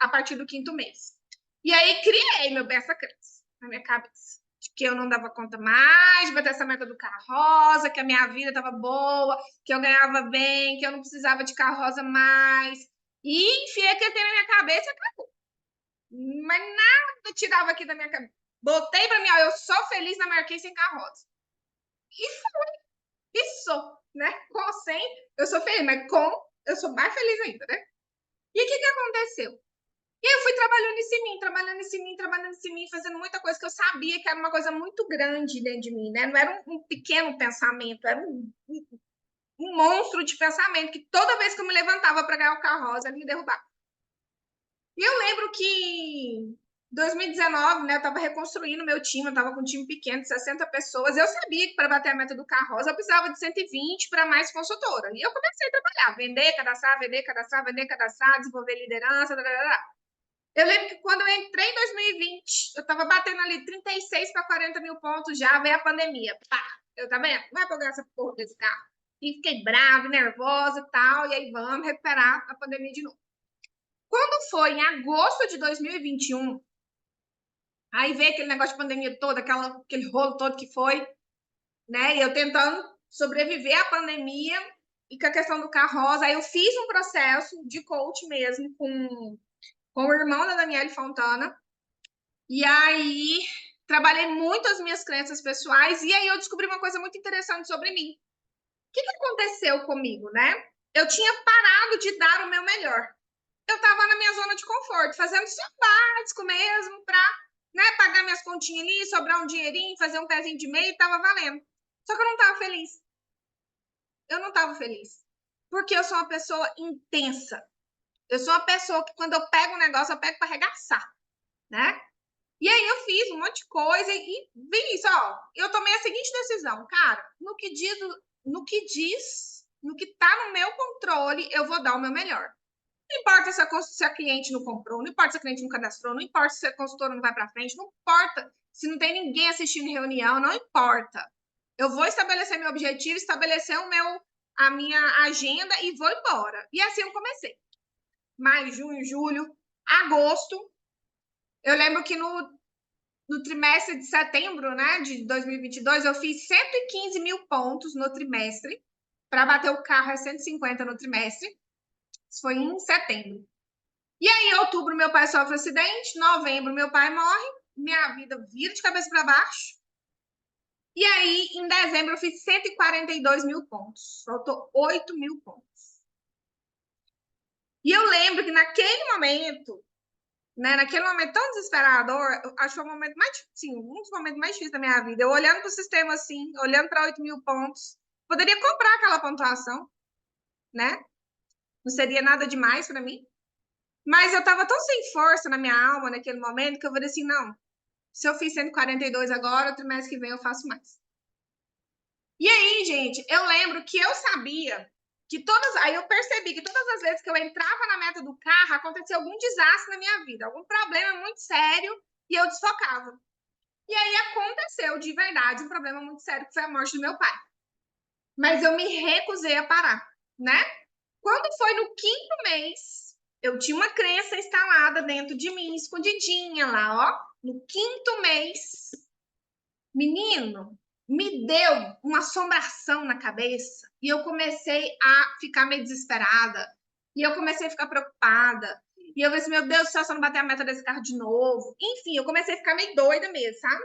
a partir do 5º mês. E aí criei essa crença na minha cabeça. De que eu não dava conta mais de bater essa meta do carro rosa, que a minha vida estava boa, que eu ganhava bem, que eu não precisava de carro rosa mais. E enfiei aquele na minha cabeça e acabou. Mas nada tirava aqui da minha cabeça. Botei para mim, ó, eu sou feliz na Marquês sem carro rosa. E foi. E sou, né? Com ou sem, eu sou feliz, mas com, eu sou mais feliz ainda, né? E o que aconteceu? E aí eu fui trabalhando em mim, fazendo muita coisa que eu sabia que era uma coisa muito grande dentro de mim, né? Não era um pequeno pensamento, era um monstro de pensamento que toda vez que eu me levantava para ganhar o carro rosa, ele me derrubava. E eu lembro que em 2019, né, eu estava reconstruindo meu time, eu estava com um time pequeno, de 60 pessoas. Eu sabia que para bater a meta do carro rosa eu precisava de 120 para mais consultora. E eu comecei a trabalhar, vender, cadastrar, desenvolver liderança, Eu lembro que quando eu entrei em 2020, eu estava batendo ali 36 para 40 mil pontos já, veio a pandemia. Pá, eu tá vendo? Vai pegar essa porra desse carro. E fiquei brava, nervosa e tal, e aí vamos recuperar a pandemia de novo. Quando foi em agosto de 2021, aí veio aquele negócio de pandemia todo, aquele rolo todo que foi, né? E eu tentando sobreviver à pandemia e com a questão do carro rosa, aí eu fiz um processo de coach mesmo com o irmão da Daniele Fontana. E aí trabalhei muito as minhas crenças pessoais e aí eu descobri uma coisa muito interessante sobre mim. O que aconteceu comigo, né? Eu tinha parado de dar o meu melhor. Eu estava na minha zona de conforto, fazendo só básico mesmo para, né, pagar minhas continhas ali, sobrar um dinheirinho, fazer um pezinho de meio, estava valendo. Só que eu não estava feliz. Eu não estava feliz. Porque eu sou uma pessoa intensa. Eu sou uma pessoa que quando eu pego um negócio, eu pego para arregaçar, né? E aí eu fiz um monte de coisa e vi isso, ó. Eu tomei a seguinte decisão, cara, no que tá no meu controle, eu vou dar o meu melhor. Não importa se a cliente não comprou, não importa se a cliente não cadastrou, não importa se a consultora não vai para frente, não importa se não tem ninguém assistindo reunião, não importa. Eu vou estabelecer meu objetivo, estabelecer a minha agenda e vou embora. E assim eu comecei. Maio, junho, julho, agosto. Eu lembro que no trimestre de setembro, né, de 2022, eu fiz 115 mil pontos no trimestre, para bater o carro a 150 no trimestre. Isso foi em setembro. E aí, em outubro, meu pai sofre um acidente, novembro, meu pai morre, minha vida vira de cabeça para baixo. E aí, em dezembro, eu fiz 142 mil pontos. Faltou 8 mil pontos. E eu lembro que naquele momento, né, naquele momento tão desesperador, eu acho que foi o momento mais, sim, um dos momentos mais difíceis da minha vida. Eu olhando para o sistema assim, olhando para 8 mil pontos, poderia comprar aquela pontuação, né? Não seria nada demais para mim. Mas eu estava tão sem força na minha alma naquele momento que eu falei assim, não, se eu fiz 142 agora, o trimestre que vem eu faço mais. E aí, gente, eu lembro que eu sabia Aí eu percebi que todas as vezes que eu entrava na meta do carro, acontecia algum desastre na minha vida, algum problema muito sério, e eu desfocava. E aí aconteceu, de verdade, um problema muito sério, que foi a morte do meu pai. Mas eu me recusei a parar, né? Quando foi no 5º mês, eu tinha uma crença instalada dentro de mim, escondidinha lá, ó. No 5º mês, menino, me deu uma assombração na cabeça e eu comecei a ficar meio desesperada. E eu comecei a ficar preocupada. E eu pensei, meu Deus do céu, se eu não bater a meta desse carro de novo. Enfim, eu comecei a ficar meio doida mesmo, sabe?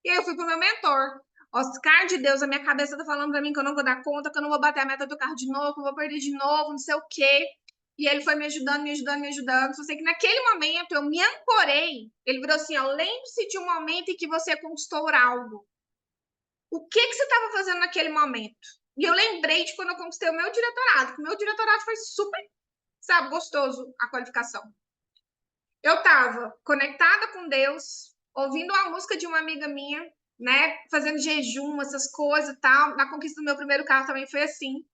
E aí eu fui pro meu mentor. Oscar de Deus, a minha cabeça tá falando pra mim que eu não vou dar conta, que eu não vou bater a meta do carro de novo, que eu vou perder de novo, não sei o quê. E ele foi me ajudando, me ajudando, me ajudando. Só sei que naquele momento eu me ancorei. Ele virou assim, ó, lembre-se de um momento em que você conquistou algo. O que você estava fazendo naquele momento? E eu lembrei de quando eu conquistei o meu diretorado, que o meu diretorado foi super, sabe, gostoso a qualificação. Eu estava conectada com Deus, ouvindo a música de uma amiga minha, né, fazendo jejum, essas coisas e tal. Na conquista do meu primeiro carro também foi assim.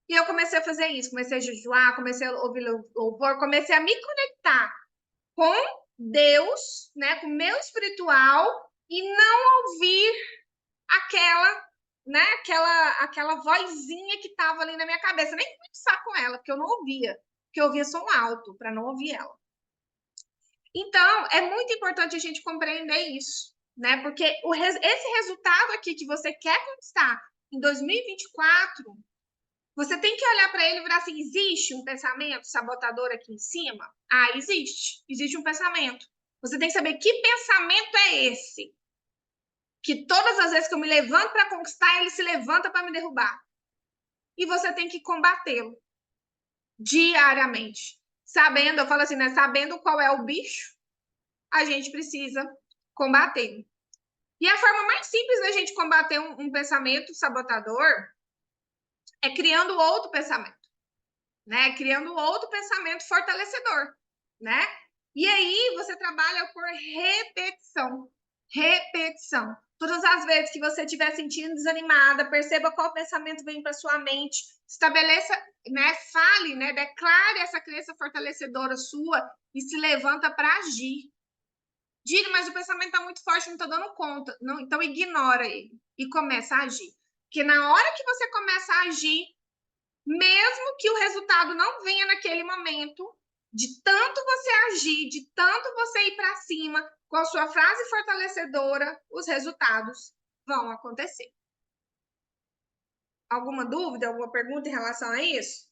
E eu comecei a fazer isso, comecei a jejuar, comecei a ouvir louvor, comecei a me conectar com Deus, né, com o meu espiritual, e não ouvir aquela, né, aquela vozinha que estava ali na minha cabeça. Nem conversar com ela, porque eu não ouvia, porque eu ouvia som alto, para não ouvir ela. Então, é muito importante a gente compreender isso, né? Porque esse resultado aqui que você quer conquistar em 2024, você tem que olhar para ele e virar assim, existe um pensamento sabotador aqui em cima? Ah, existe. Existe um pensamento. Você tem que saber que pensamento é esse. Que todas as vezes que eu me levanto para conquistar, ele se levanta para me derrubar. E você tem que combatê-lo diariamente. Sabendo, eu falo assim, né? Sabendo qual é o bicho, a gente precisa combater. E a forma mais simples da gente combater um pensamento sabotador é criando outro pensamento, né? Criando outro pensamento fortalecedor, né? E aí você trabalha por repetição. Repetição. Todas as vezes que você estiver sentindo desanimada, perceba qual pensamento vem para sua mente, estabeleça, né? Fale, né? Declare essa crença fortalecedora sua e se levanta para agir. Diga, mas o pensamento está muito forte, não estou dando conta. Não, então ignora ele e começa a agir. Porque na hora que você começa a agir, mesmo que o resultado não venha naquele momento, de tanto você agir, de tanto você ir para cima, com a sua frase fortalecedora, os resultados vão acontecer. Alguma dúvida, alguma pergunta em relação a isso?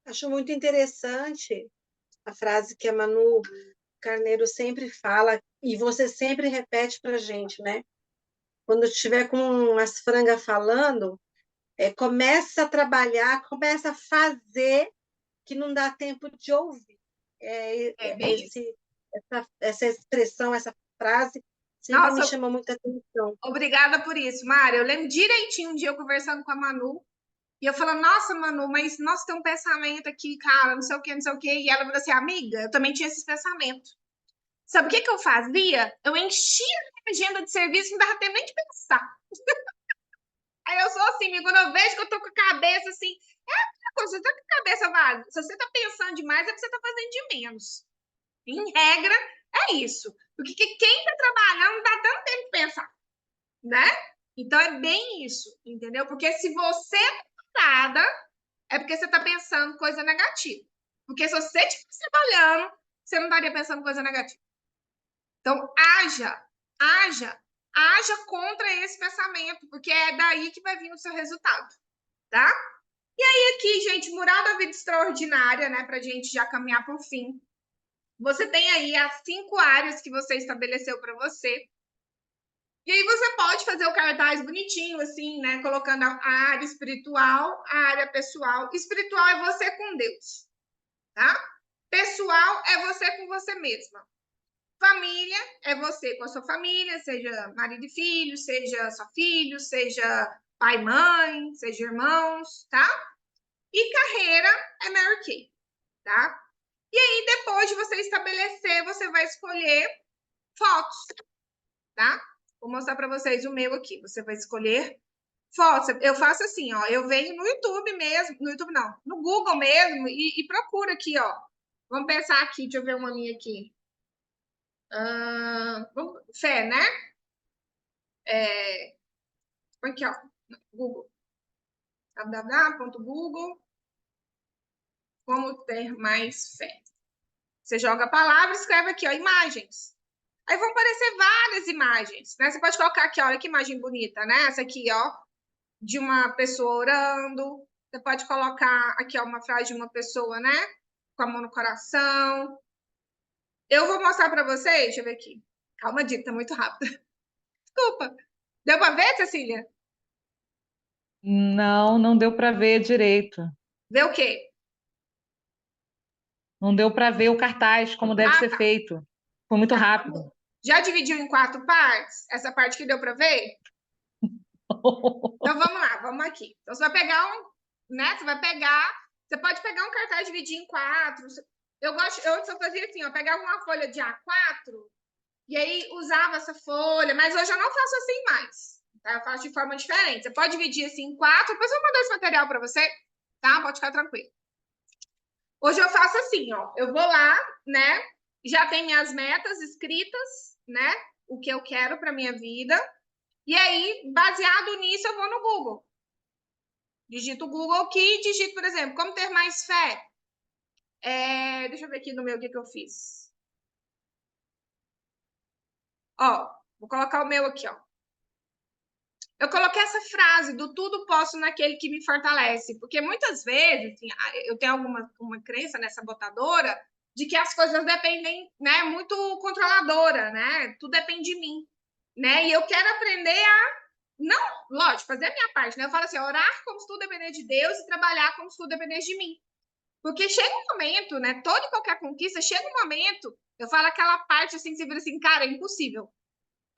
Acho muito interessante a frase que a Manu Carneiro sempre fala, e você sempre repete para a gente, né? Quando estiver com as frangas falando, começa a trabalhar, começa a fazer, que não dá tempo de ouvir. Essa expressão, essa frase, sempre me chama muita atenção. Obrigada por isso, Mara. Eu lembro direitinho um dia eu conversando com a Manu, e eu falando, nossa, Manu, mas nós tem um pensamento aqui, cara, não sei o quê, não sei o quê. E ela falou assim, amiga, eu também tinha esses pensamentos. Sabe o que eu fazia? Eu enchia a minha agenda de serviço, não dava tempo nem de pensar. Aí eu sou assim, quando eu vejo que eu tô com a cabeça assim, você tá com a cabeça vazia. Se você tá pensando demais, é porque você tá fazendo de menos. Em regra, é isso. Porque quem tá trabalhando não dá tanto tempo de pensar, né? Então é bem isso, entendeu? Porque se você tá parada, é porque você tá pensando coisa negativa. Porque se você estivesse trabalhando, você não estaria pensando coisa negativa. Então, haja contra esse pensamento, porque é daí que vai vir o seu resultado, tá? E aí aqui, gente, mural da vida extraordinária, né, pra gente já caminhar pro fim. Você tem aí as 5 áreas que você estabeleceu para você. E aí você pode fazer o cartaz bonitinho, assim, né, colocando a área espiritual, a área pessoal. Espiritual é você com Deus, tá? Pessoal é você com você mesma. Família é você com a sua família, seja marido e filho, seja só filho, seja pai e mãe, seja irmãos, tá? E carreira é Mary Kay, tá? E aí, depois de você estabelecer, você vai escolher fotos, tá? Vou mostrar para vocês o meu aqui. Você vai escolher fotos. Eu faço assim, ó. Eu venho no YouTube mesmo, no YouTube não, no Google mesmo e procuro aqui, ó. Vamos pensar aqui, deixa eu ver uma minha aqui. Fé, né? Põe aqui, ó. Google. www.google. Como ter mais fé. Você joga a palavra, escreve aqui, ó, imagens. Aí vão aparecer várias imagens, né? Você pode colocar aqui, olha que imagem bonita, né? Essa aqui, ó, de uma pessoa orando. Você pode colocar aqui, ó, uma frase de uma pessoa, né? Com a mão no coração. Eu vou mostrar para vocês, deixa eu ver aqui. Calma, Dita, tá muito rápido. Desculpa. Deu para ver, Cecília? Não, não deu para ver direito. Vê o quê? Não deu para ver o cartaz como deve ser Tá. feito. Foi muito rápido. Já dividiu em 4 partes? Essa parte que deu para ver? Então vamos lá, vamos aqui. Então você vai pegar né? Você pode pegar um cartaz e dividir em 4. Eu só fazia assim, ó, pegava uma folha de A4 e aí usava essa folha, mas hoje eu não faço assim mais. Tá? Eu faço de forma diferente. Você pode dividir assim em 4, depois eu vou mandar esse material para você, tá? Pode ficar tranquilo. Hoje eu faço assim, ó. Eu vou lá, né? Já tem minhas metas escritas, né? O que eu quero para minha vida. E aí, baseado nisso, eu vou no Google. Digito o Google aqui e digito, por exemplo, como ter mais fé. Deixa eu ver aqui no meu o que eu fiz. Ó, vou colocar o meu aqui, ó. Eu coloquei essa frase do tudo posso naquele que me fortalece, porque muitas vezes assim, eu tenho uma crença nessa botadora de que as coisas dependem, né, muito controladora, né? Tudo depende de mim, né? E eu quero aprender não, lógico, fazer a minha parte, né? Eu falo assim, orar como se tudo dependesse de Deus e trabalhar como se tudo dependesse de mim. Porque chega um momento, né? Toda e qualquer conquista, chega um momento, eu falo aquela parte assim, que você vira assim, cara, é impossível.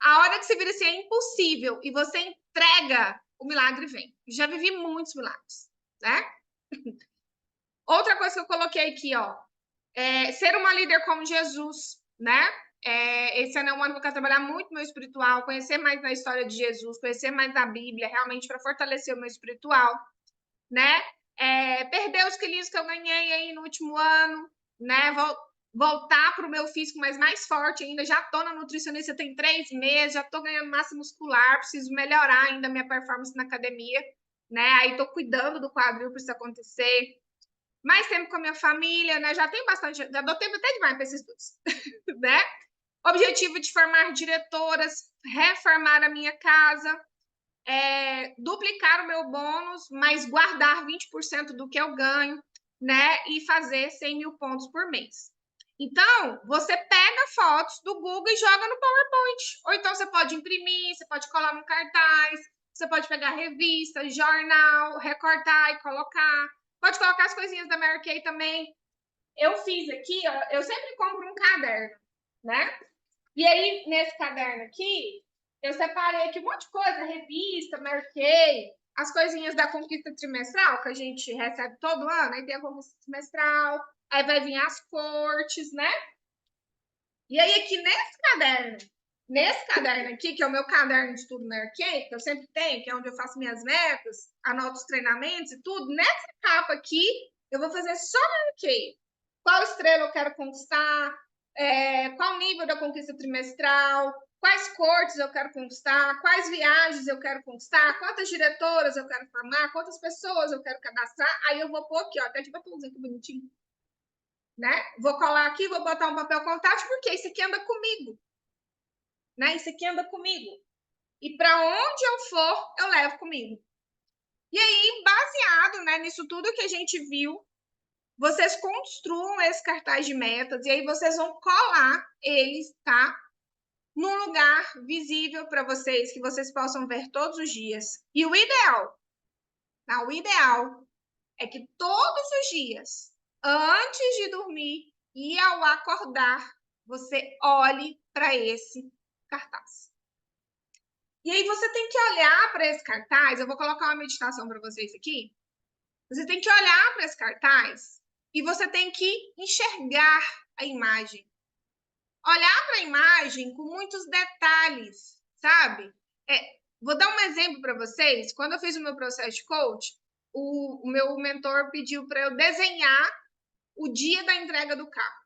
A hora que você vira assim, é impossível, e você entrega, o milagre vem. Já vivi muitos milagres, né? Outra coisa que eu coloquei aqui, ó, ser uma líder como Jesus, né? Esse ano é um ano que eu quero trabalhar muito meu espiritual, conhecer mais da história de Jesus, conhecer mais da Bíblia, realmente para fortalecer o meu espiritual, né? Perder os quilinhos que eu ganhei aí no último ano, né? Voltar para o meu físico, mas mais forte ainda. Já estou na nutricionista tem 3 meses, já estou ganhando massa muscular, preciso melhorar ainda a minha performance na academia, né? Aí estou cuidando do quadril para isso acontecer. Mais tempo com a minha família, né? Já tenho bastante, já dou tempo até demais para esses dois, né? Objetivo de formar diretoras, reformar a minha casa, duplicar o meu bônus, mas guardar 20% do que eu ganho, né? E fazer 100 mil pontos por mês. Então, você pega fotos do Google e joga no PowerPoint. Ou então você pode imprimir, você pode colar no cartaz, você pode pegar revista, jornal, recortar e colocar. Pode colocar as coisinhas da Mary Kay também. Eu fiz aqui, ó, eu sempre compro um caderno, né? E aí, nesse caderno aqui, eu separei aqui um monte de coisa, revista, Mary Kay, as coisinhas da conquista trimestral, que a gente recebe todo ano, aí tem a conquista trimestral, aí vai vir as cortes, né? E aí, aqui nesse caderno aqui, que é o meu caderno de estudo Mary Kay, que eu sempre tenho, que é onde eu faço minhas metas, anoto os treinamentos e tudo, nessa capa aqui, eu vou fazer só Mary Kay. Qual estrela eu quero conquistar, qual nível da conquista trimestral, quais cortes eu quero conquistar, quais viagens eu quero conquistar, quantas diretoras eu quero formar, quantas pessoas eu quero cadastrar. Aí eu vou pôr aqui, ó, até de botãozinho aqui bonitinho, né? Vou colar aqui, vou botar um papel contátil, porque isso aqui anda comigo, né? Isso aqui anda comigo. E para onde eu for, eu levo comigo. E aí, baseado, né, nisso tudo que a gente viu, vocês construam esse cartaz de metas e aí vocês vão colar eles, tá? Num lugar visível para vocês, que vocês possam ver todos os dias. E o ideal, tá? O ideal é que todos os dias, antes de dormir e ao acordar, você olhe para esse cartaz. E aí você tem que olhar para esse cartaz, eu vou colocar uma meditação para vocês aqui. Você tem que olhar para esse cartaz e você tem que enxergar a imagem. Olhar para a imagem com muitos detalhes, sabe? Vou dar um exemplo para vocês. Quando eu fiz o meu processo de coach, o meu mentor pediu para eu desenhar o dia da entrega do carro,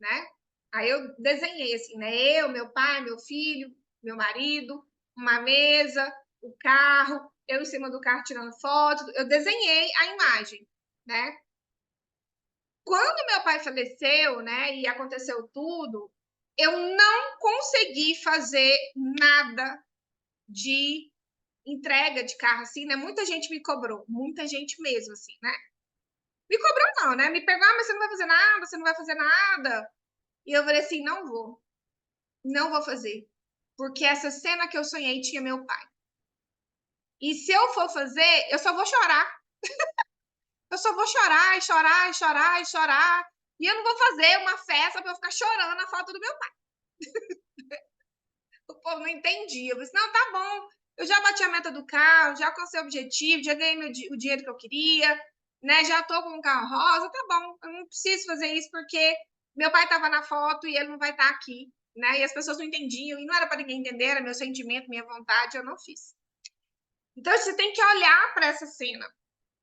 né? Aí eu desenhei assim, né? Eu, meu pai, meu filho, meu marido, uma mesa, o carro, eu em cima do carro tirando foto. Eu desenhei a imagem, né? Quando meu pai faleceu, né, e aconteceu tudo, eu não consegui fazer nada de entrega de carro, assim, né? Muita gente me cobrou, muita gente mesmo, assim, né? Me cobrou não, né? Me pegou, mas você não vai fazer nada, você não vai fazer nada. E eu falei assim, não vou fazer. Porque essa cena que eu sonhei tinha meu pai. E se eu for fazer, eu só vou chorar. Eu só vou chorar, e chorar, e chorar, e chorar. E eu não vou fazer uma festa para eu ficar chorando a falta do meu pai. O povo não entendia. Eu falei assim, não, tá bom. Eu já bati a meta do carro, já alcancei o objetivo, já ganhei o dinheiro que eu queria, né? Já tô com um carro rosa, tá bom. Eu não preciso fazer isso porque meu pai estava na foto e ele não vai estar aqui, né? E as pessoas não entendiam, e não era para ninguém entender, era meu sentimento, minha vontade, eu não fiz. Então, você tem que olhar para essa cena,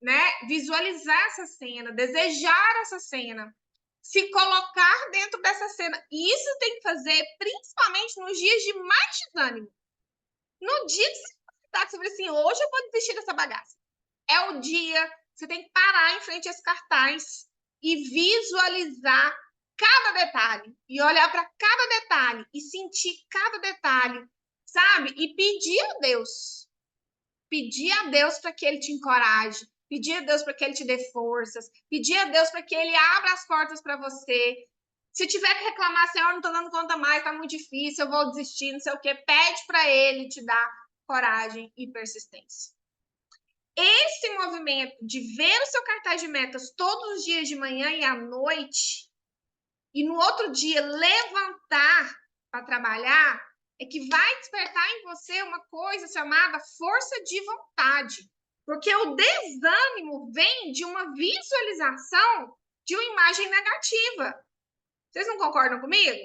né? Visualizar essa cena, desejar essa cena, se colocar dentro dessa cena. E isso tem que fazer principalmente nos dias de mais desânimo. No dia que você fala assim, hoje eu vou desistir dessa bagaça. É o dia que você tem que parar em frente a esse cartaz e visualizar cada detalhe. E olhar para cada detalhe e sentir cada detalhe, sabe? E pedir a Deus. Pedir a Deus para que Ele te encoraje. Pedir a Deus para que Ele te dê forças. Pedir a Deus para que Ele abra as portas para você. Se tiver que reclamar, Senhor, não estou dando conta mais, está muito difícil, eu vou desistir, não sei o quê. Pede para Ele te dar coragem e persistência. Esse movimento de ver o seu cartaz de metas todos os dias de manhã e à noite, e no outro dia levantar para trabalhar, é que vai despertar em você uma coisa chamada força de vontade. Porque o desânimo vem de uma visualização de uma imagem negativa. Vocês não concordam comigo?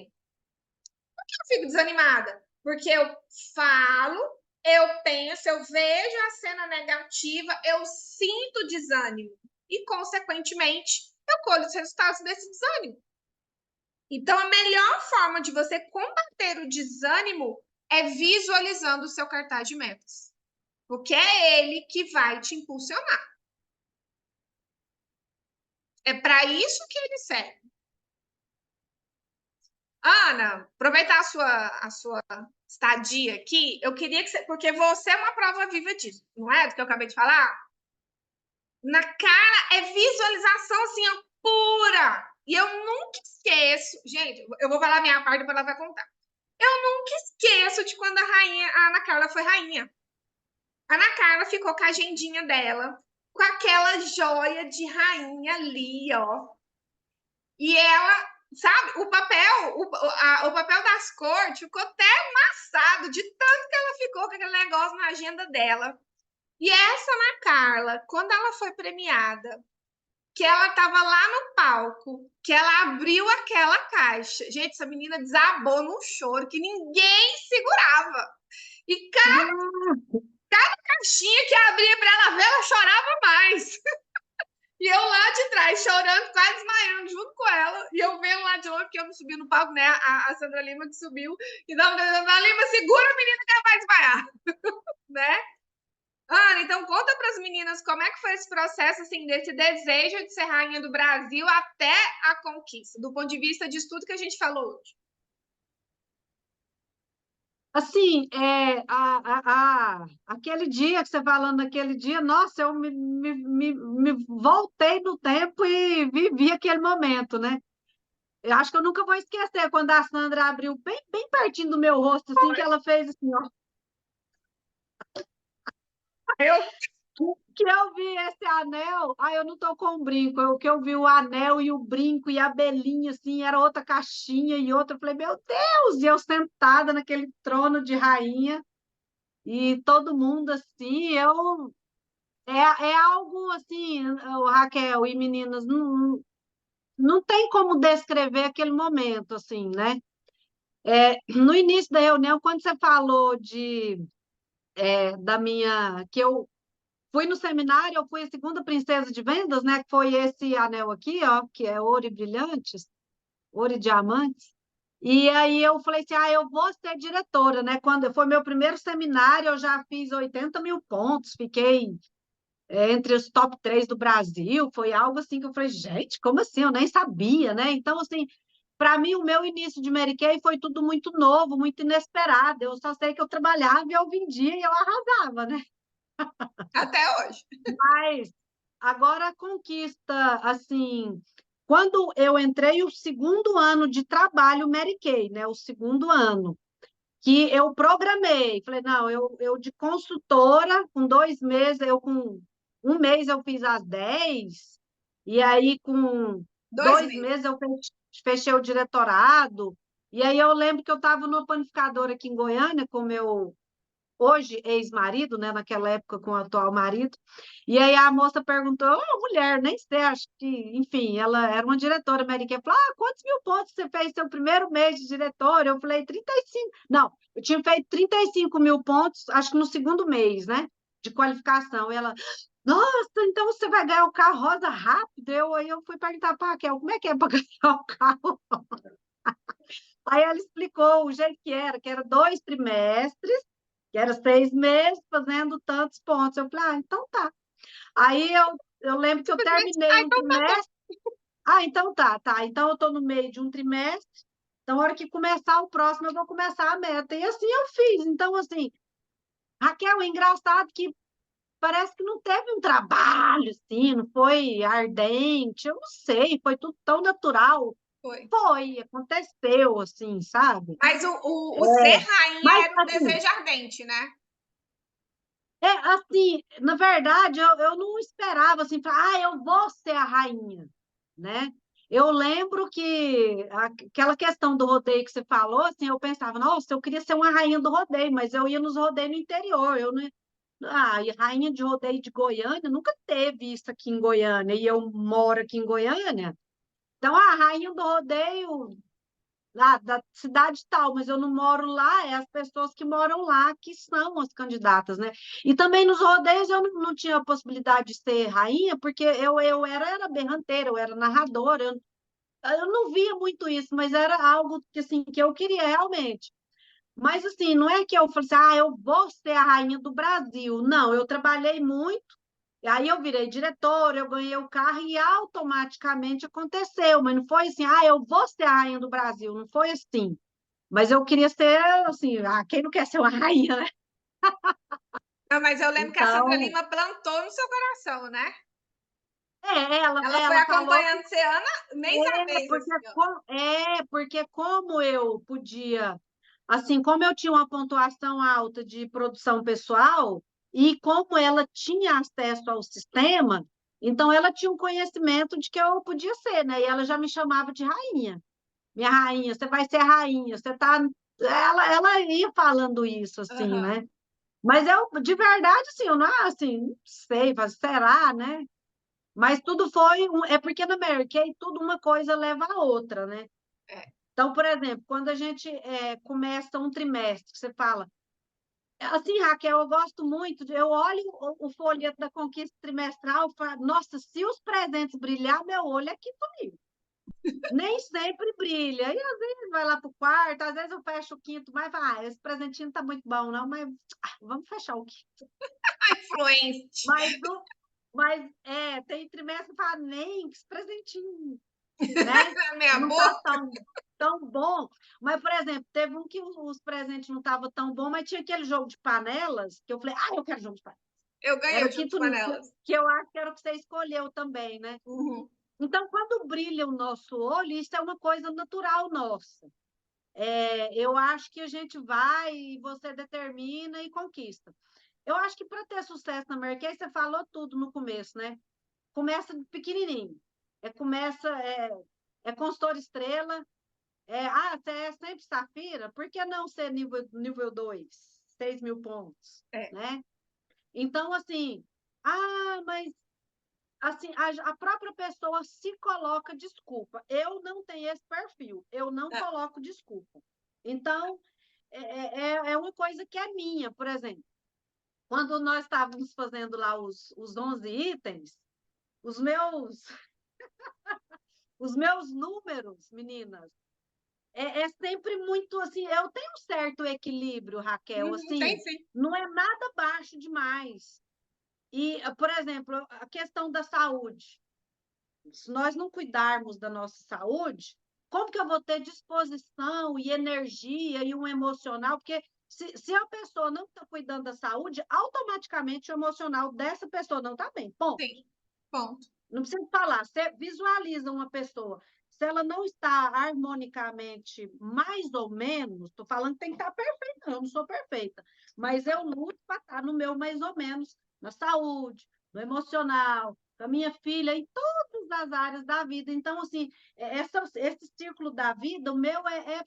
Por que eu fico desanimada? Porque eu falo, eu penso, eu vejo a cena negativa, eu sinto desânimo. E, consequentemente, eu colho os resultados desse desânimo. Então, a melhor forma de você combater o desânimo é visualizando o seu cartaz de metas. Porque é ele que vai te impulsionar. É para isso que ele serve. Ana, aproveitar a sua estadia aqui, eu queria que você... Porque você é uma prova viva disso, não é? Do que eu acabei de falar? Na cara é visualização, assim, ó, pura. E eu nunca esqueço... Gente, eu vou falar a minha parte, depois ela vai contar. Eu nunca esqueço de quando a Ana Carla foi rainha. A Ana Carla ficou com a agendinha dela, com aquela joia de rainha ali, ó. E ela, sabe, o papel das cortes ficou até amassado de tanto que ela ficou com aquele negócio na agenda dela. E essa Ana Carla, quando ela foi premiada, que ela estava lá no palco, que ela abriu aquela caixa. Gente, essa menina desabou num choro que ninguém segurava. E cada caixinha que abria para ela ver, ela chorava mais. E eu lá de trás, chorando, quase desmaiando junto com ela. E eu vendo lá de longe, porque eu não subi no palco, né? A Sandra Lima que subiu. E dava Sandra Lima, segura a menina que ela vai desmaiar. Né? Ana, então conta para as meninas como é que foi esse processo, assim, desse desejo de ser rainha do Brasil até a conquista, do ponto de vista de tudo que a gente falou hoje. Assim, aquele dia que você falando naquele dia, nossa, eu me voltei no tempo e vivi aquele momento, né? Eu acho que eu nunca vou esquecer quando a Sandra abriu bem pertinho do meu rosto, assim, que ela fez assim, ó. Que eu vi esse anel, eu não tô com o brinco, que eu vi o anel e o brinco e a belinha, assim, era outra caixinha e outra, eu falei, meu Deus, e eu sentada naquele trono de rainha, e todo mundo, assim, é algo, assim, Raquel e meninas, não tem como descrever aquele momento, assim, né? No início da reunião, quando você falou que eu fui no seminário, eu fui a segunda princesa de vendas, né? Que foi esse anel aqui, ó, que é ouro e brilhantes, ouro e diamantes. E aí eu falei assim, eu vou ser diretora, né? Quando foi meu primeiro seminário, eu já fiz 80 mil pontos, fiquei entre os top 3 do Brasil, foi algo assim que eu falei, gente, como assim? Eu nem sabia, né? Então, assim, para mim, o meu início de Mary Kay foi tudo muito novo, muito inesperado. Eu só sei que eu trabalhava e eu vendia e eu arrasava, né? Até hoje. Mas agora a conquista, assim, quando eu entrei o segundo ano de trabalho Mary Kay, né? O segundo ano, que eu programei, falei, não, eu de consultora, com 2 meses, com um mês eu fiz as 10, e aí com 2 meses eu fechei o diretorado, e aí eu lembro que eu estava no panificador aqui em Goiânia com meu hoje ex-marido, né, naquela época com o atual marido, e aí a moça perguntou, mulher, nem sei, acho que, enfim, ela era uma diretora americana, falou, quantos mil pontos você fez seu primeiro mês de diretora? Eu falei, 35, não, eu tinha feito 35 mil pontos, acho que no segundo mês, né, de qualificação, e ela, nossa, então você vai ganhar o carro rosa rápido? Aí eu fui perguntar para a Raquel, como é que é para ganhar o carro? Aí ela explicou o jeito que era 2 trimestres, que era 6 meses, fazendo tantos pontos. Eu falei, então tá. Aí eu lembro que eu terminei um trimestre. Então tá. Então eu estou no meio de um trimestre. Então, na hora que começar o próximo, eu vou começar a meta. E assim eu fiz. Então, assim, Raquel, é engraçado que parece que não teve um trabalho, assim, não foi ardente, eu não sei, foi tudo tão natural. Foi, aconteceu, assim, sabe? Mas o ser rainha Mas, era um assim, desejo ardente, né? assim, na verdade, eu não esperava, assim, falar, eu vou ser a rainha, né? Eu lembro que aquela questão do rodeio que você falou, assim, eu pensava, nossa, eu queria ser uma rainha do rodeio, mas eu ia nos rodeios no interior, eu não... e rainha de rodeio de Goiânia, nunca teve isso aqui em Goiânia, e eu moro aqui em Goiânia, então a rainha do rodeio lá da cidade tal, mas eu não moro lá, é as pessoas que moram lá que são as candidatas, né? E também nos rodeios eu não tinha a possibilidade de ser rainha, porque eu era berranteira, eu era narradora, eu não via muito isso, mas era algo que, assim, que eu queria realmente. Mas, assim, não é que eu falei assim, eu vou ser a rainha do Brasil. Não, eu trabalhei muito, e aí eu virei diretora, eu ganhei o carro e automaticamente aconteceu. Mas não foi assim, eu vou ser a rainha do Brasil. Não foi assim. Mas eu queria ser, assim, quem não quer ser uma rainha, né? Não, mas eu lembro que a Sandra Então, Lima plantou no seu coração, né? Ela foi ela falou acompanhando você mês a mês, porque, assim, ó. porque como eu podia, assim, como eu tinha uma pontuação alta de produção pessoal e como ela tinha acesso ao sistema, então ela tinha um conhecimento de que eu podia ser, né? E ela já me chamava de rainha. Minha rainha, você vai ser rainha, você tá... Ela ia falando isso, assim, Aham. né? Mas eu, de verdade, assim, eu não, assim, não sei, será, né? Mas tudo foi, é porque na Mary Kay tudo uma coisa leva a outra, né? É. Então, por exemplo, quando a gente começa um trimestre, você fala, assim, Raquel, eu gosto muito, eu olho o folheto da conquista trimestral, falo, nossa, se os presentes brilhar, meu olho é aqui comigo. Nem sempre brilha. E às vezes vai lá para o quarto, às vezes eu fecho o quinto, mas vai, esse presentinho não está muito bom, não, mas vamos fechar o quinto. Influente. Mas tem trimestre que fala, nem que esse presentinho, né? Minha Não está boca. tão bom. Mas, por exemplo, teve um que os presentes não estavam tão bom, mas tinha aquele jogo de panelas, que eu falei, eu quero jogo de panelas. Eu ganhei Era o o jogo de quinto, panelas. que eu acho que era o que você escolheu também, né? Uhum. Então, quando brilha o nosso olho, isso é uma coisa natural nossa. Eu acho que a gente vai e você determina e conquista. Eu acho que para ter sucesso na Mary Kay, você falou tudo no começo, né? Começa pequenininho. É consultor estrela. Você é sempre safira? Por que não ser nível 2? 6 mil pontos, né? Então, assim, mas assim, a própria pessoa se coloca desculpa. Eu não tenho esse perfil, eu não coloco desculpa. Então, é uma coisa que é minha, por exemplo. Quando nós estávamos fazendo lá os 11 itens, os meus números, meninas, é sempre muito assim, eu tenho um certo equilíbrio, Raquel, Tem assim, sim. não é nada baixo demais. E, por exemplo, a questão da saúde. Se nós não cuidarmos da nossa saúde, como que eu vou ter disposição e energia e um emocional? Porque se a pessoa não está cuidando da saúde, automaticamente o emocional dessa pessoa não está bem. Ponto. Sim, ponto. Não precisa falar. Você visualiza uma pessoa. Se ela não está harmonicamente, mais ou menos, estou falando que tem que estar perfeita, eu não sou perfeita, mas eu luto para estar no meu mais ou menos, na saúde, no emocional, com a minha filha, em todas as áreas da vida. Então, assim, esse círculo da vida, o meu é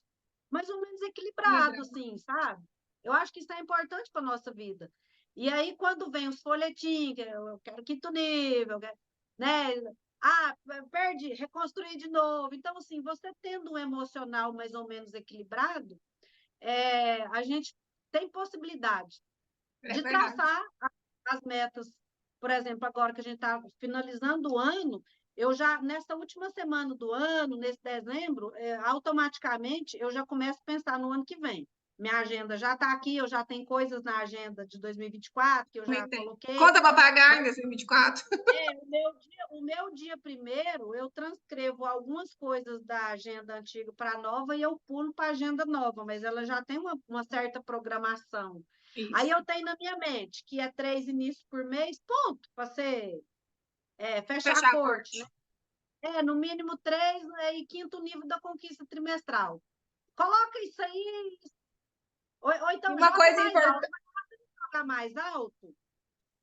mais ou menos equilibrado, assim, sabe? Eu acho que isso é importante para a nossa vida. E aí, quando vem os folhetins, eu quero quinto nível, né? Ah, perde, reconstruir de novo. Então, assim, você tendo um emocional mais ou menos equilibrado, a gente tem possibilidade de traçar as metas. Por exemplo, agora que a gente está finalizando o ano, eu já, nessa última semana do ano, nesse dezembro, automaticamente eu já começo a pensar no ano que vem. Minha agenda já está aqui, eu já tenho coisas na agenda de 2024 que eu já coloquei. Conta para pagar em 2024. O meu dia primeiro, eu transcrevo algumas coisas da agenda antiga para a nova e eu pulo para a agenda nova, mas ela já tem uma certa programação. Isso. Aí eu tenho na minha mente que é 3 inícios por mês, ponto, para você fechar a corte. Né? No mínimo 3 e quinto nível da conquista trimestral. Coloca isso aí, ou então uma coisa importante. Jogar mais alto,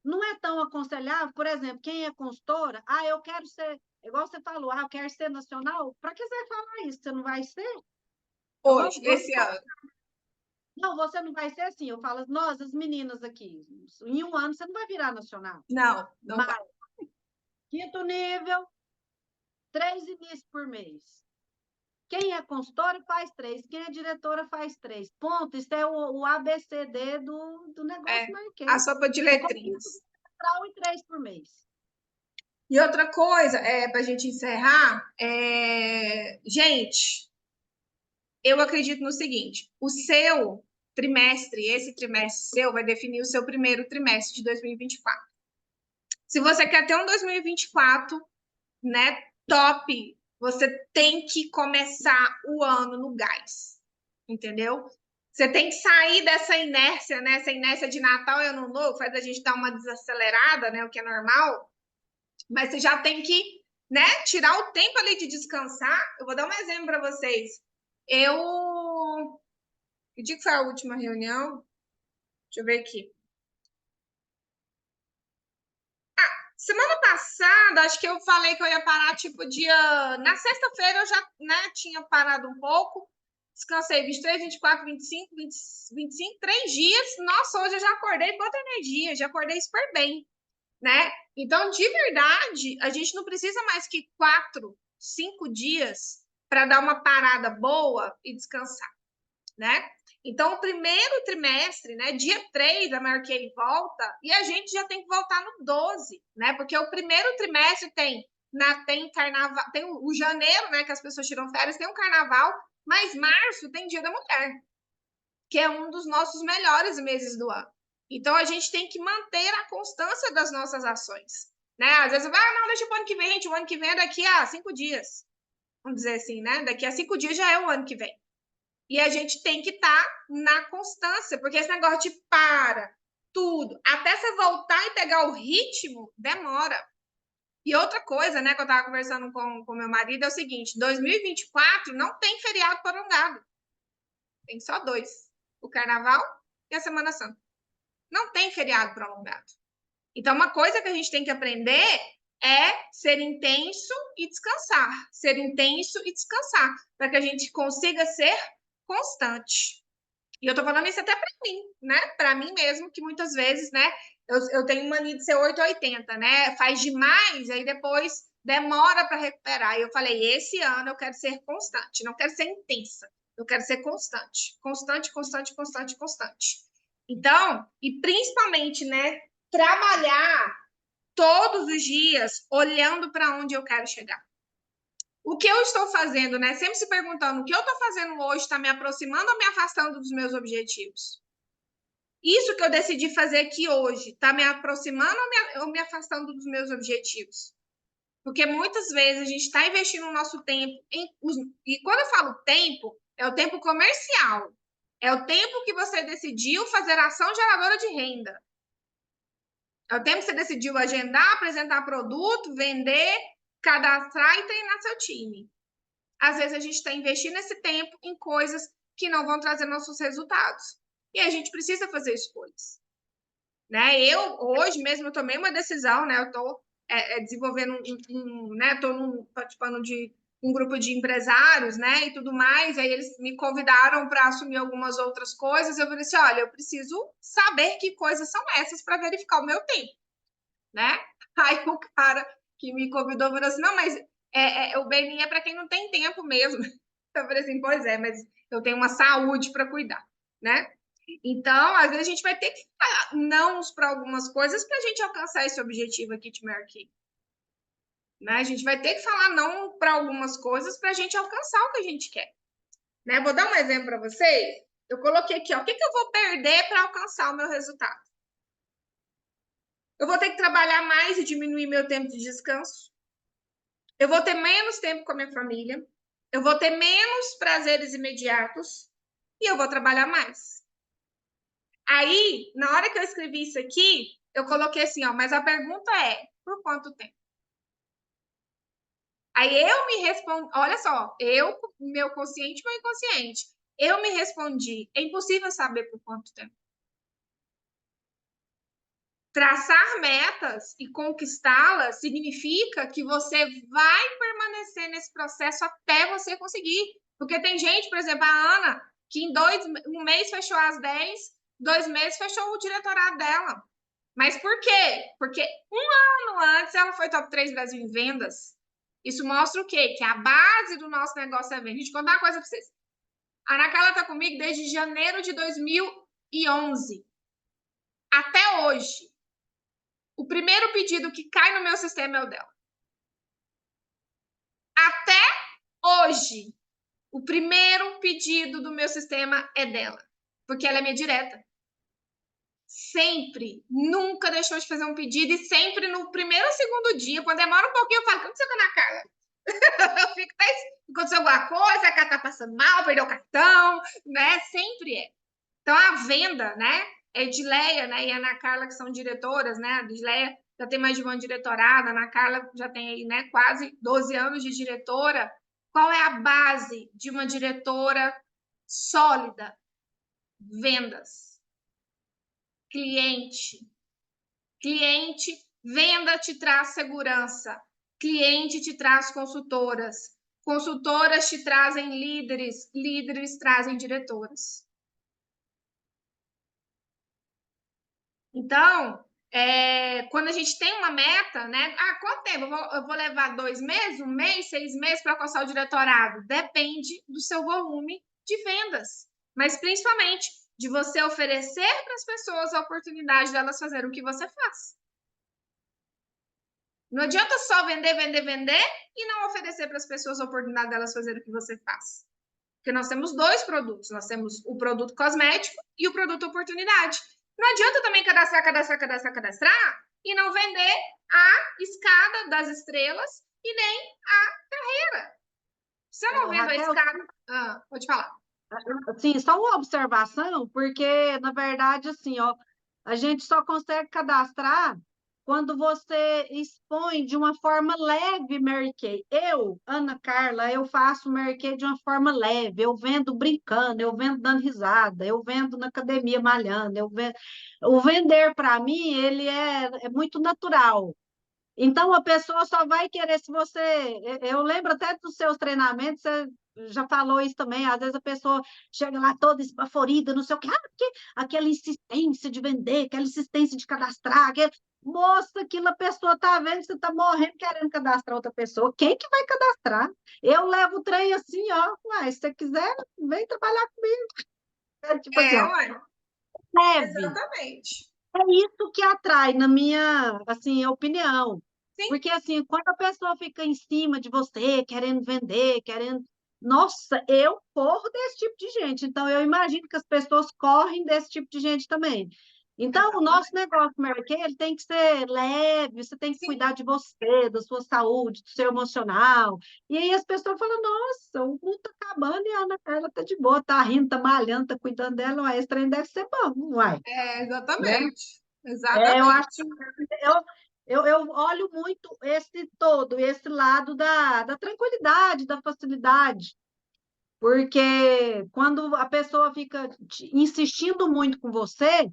não é tão aconselhável, por exemplo, quem é consultora, eu quero ser, igual você falou, eu quero ser nacional, para que você vai falar isso? Você não vai ser? Hoje, esse ano. Não, você não vai ser assim. Eu falo, nós, as meninas aqui, em um ano você não vai virar nacional. Não vai. Quinto nível, 3 inícios por mês. Quem é consultora faz 3, quem é diretora faz 3. Ponto. Isso é o ABCD do negócio marquês. A sopa de letrinhas. E 3 por mês. E outra coisa, para a gente encerrar, gente, eu acredito no seguinte: o seu trimestre, esse trimestre seu, vai definir o seu primeiro trimestre de 2024. Se você quer ter um 2024, né, top, você tem que começar o ano no gás, entendeu? Você tem que sair dessa inércia, né? Essa inércia de Natal e Ano Novo faz a gente dar uma desacelerada, né? O que é normal. Mas você já tem que, né, tirar o tempo ali de descansar. Eu vou dar um exemplo para vocês. Que dia que foi a última reunião? Deixa eu ver aqui. Semana passada, acho que eu falei que eu ia parar, tipo, na sexta-feira eu já, né, tinha parado um pouco. Descansei 23, 24, 25, 25, 3 dias. Nossa, hoje eu já acordei com outra energia, já acordei super bem, né? Então, de verdade, a gente não precisa mais que 4, 5 dias para dar uma parada boa e descansar, né? Então, o primeiro trimestre, né, dia 3, a Mary Kay volta e a gente já tem que voltar no 12, né? Porque o primeiro trimestre tem carnaval, tem o janeiro, né, que as pessoas tiram férias, tem um carnaval, mas março tem Dia da Mulher, que é um dos nossos melhores meses do ano. Então, a gente tem que manter a constância das nossas ações, né? Às vezes, não, deixa pro ano que vem, gente, o ano que vem é daqui a 5 dias. Vamos dizer assim, né? Daqui a 5 dias já é o ano que vem. E a gente tem que estar na constância, porque esse negócio de tudo, até você voltar e pegar o ritmo, demora. E outra coisa, né, que eu estava conversando com meu marido é o seguinte: 2024 não tem feriado prolongado. Tem só 2. O Carnaval e a Semana Santa. Não tem feriado prolongado. Então, uma coisa que a gente tem que aprender é ser intenso e descansar. Ser intenso e descansar, para que a gente consiga ser constante. E eu tô falando isso até para mim, né? Para mim mesmo, que muitas vezes, né? Eu tenho mania de ser 880, né? Faz demais, aí depois demora para recuperar. E eu falei, esse ano eu quero ser constante, não quero ser intensa. Eu quero ser constante. Constante, constante, constante, constante. Então, e principalmente, né, trabalhar todos os dias olhando para onde eu quero chegar. O que eu estou fazendo, né? Sempre se perguntando, o que eu estou fazendo hoje está me aproximando ou me afastando dos meus objetivos? Isso que eu decidi fazer aqui hoje está me aproximando ou me afastando dos meus objetivos? Porque muitas vezes a gente está investindo o nosso tempo e quando eu falo tempo, é o tempo comercial. É o tempo que você decidiu fazer ação geradora de renda. É o tempo que você decidiu agendar, apresentar produto, vender, cadastrar e treinar seu time. Às vezes a gente está investindo esse tempo em coisas que não vão trazer nossos resultados. E a gente precisa fazer escolhas. Né? Eu, hoje mesmo, eu tomei uma decisão, né? Eu estou desenvolvendo né? Estou participando de um grupo de empresários, né? E tudo mais. Aí eles me convidaram para assumir algumas outras coisas. Eu falei assim: olha, eu preciso saber que coisas são essas para verificar o meu tempo, né? Aí o cara que me convidou falou assim: não, mas o BNI é para quem não tem tempo mesmo. Eu falei assim: pois é, mas eu tenho uma saúde para cuidar, né? Então, às vezes a gente vai ter que falar não para algumas coisas para a gente alcançar esse objetivo aqui de Merck. Né? A gente vai ter que falar não para algumas coisas para a gente alcançar o que a gente quer. Né? Vou dar um exemplo para vocês. Eu coloquei aqui, ó, o que eu vou perder para alcançar o meu resultado? Eu vou ter que trabalhar mais e diminuir meu tempo de descanso. Eu vou ter menos tempo com a minha família. Eu vou ter menos prazeres imediatos. E eu vou trabalhar mais. Aí, na hora que eu escrevi isso aqui, eu coloquei assim, ó, mas a pergunta é, por quanto tempo? Aí eu me respondi, olha só, meu consciente e meu inconsciente, eu me respondi, é impossível saber por quanto tempo. Traçar metas e conquistá-las significa que você vai permanecer nesse processo até você conseguir. Porque tem gente, por exemplo, a Ana, que em um mês fechou as 10, 2 meses fechou o diretorado dela. Mas por quê? Porque um ano antes ela foi top 3 Brasil em vendas. Isso mostra o quê? Que a base do nosso negócio é venda. Deixa eu contar uma coisa para vocês. A Ana Carla está comigo desde janeiro de 2011 até hoje. O primeiro pedido que cai no meu sistema é o dela. Até hoje, o primeiro pedido do meu sistema é dela. Porque ela é minha direta. Sempre, nunca deixou de fazer um pedido e sempre no primeiro ou segundo dia, quando demora um pouquinho, eu falo, o que aconteceu com a Ana Carla? Eu fico até, aconteceu alguma coisa, a cara tá passando mal, perdeu o cartão, né? Sempre é. Então, a venda, né? É Edileia, né? E a Ana Carla, que são diretoras, né? A Edileia já tem mais de um ano de diretorado, a Ana Carla já tem aí, né, quase 12 anos de diretora. Qual é a base de uma diretora sólida? Vendas. Cliente. Cliente, venda te traz segurança. Cliente te traz consultoras. Consultoras te trazem líderes. Líderes trazem diretoras. Então, quando a gente tem uma meta, né? Ah, quanto tempo? Eu vou levar 2 meses, 1 mês, 6 meses para alcançar o diretorado? Depende do seu volume de vendas. Mas, principalmente, de você oferecer para as pessoas a oportunidade delas fazerem o que você faz. Não adianta só vender, vender, vender e não oferecer para as pessoas a oportunidade delas fazerem o que você faz. Porque nós temos 2 produtos. Nós temos o produto cosmético e o produto oportunidade. Não adianta também cadastrar e não vender a escada das estrelas e nem a carreira. Se eu não vendo Raquel, a escada... pode falar. Assim, só uma observação, porque, na verdade, assim, ó, a gente só consegue cadastrar quando você expõe de uma forma leve Mary Kay. Eu, Ana Carla, eu faço Mary Kay de uma forma leve, eu vendo brincando, eu vendo dando risada, eu vendo na academia malhando, eu vendo... O vender, para mim, ele é muito natural. Então, a pessoa só vai querer se você... Eu lembro até dos seus treinamentos, você já falou isso também, às vezes a pessoa chega lá toda esbaforida, não sei o quê, porque aquela insistência de vender, aquela insistência de cadastrar, Moça, aquilo a pessoa tá vendo, você tá morrendo querendo cadastrar outra pessoa. Quem que vai cadastrar? Eu levo o trem assim, ó. Uai, se você quiser, vem trabalhar comigo. É tipo assim, ó, Ué, leve. exatamente. É isso que atrai, na minha, assim, opinião. Sim, Porque, assim, quando a pessoa fica em cima de você, querendo vender, querendo. Nossa, eu corro desse tipo de gente. Então, eu imagino que as pessoas correm desse tipo de gente também. Então, o nosso exatamente. negócio, Mary Kay, ele tem que ser leve, você tem que Sim, cuidar de você, da sua saúde, do seu emocional. E aí as pessoas falam, nossa, o mundo tá acabando e a Ana Carla tá de boa, tá rindo, tá malhando, tá cuidando dela, uai, esse trem deve ser bom, uai, né? exatamente. Eu acho que Exatamente. eu olho muito esse todo, esse lado da tranquilidade, da facilidade, porque quando a pessoa fica insistindo muito com você,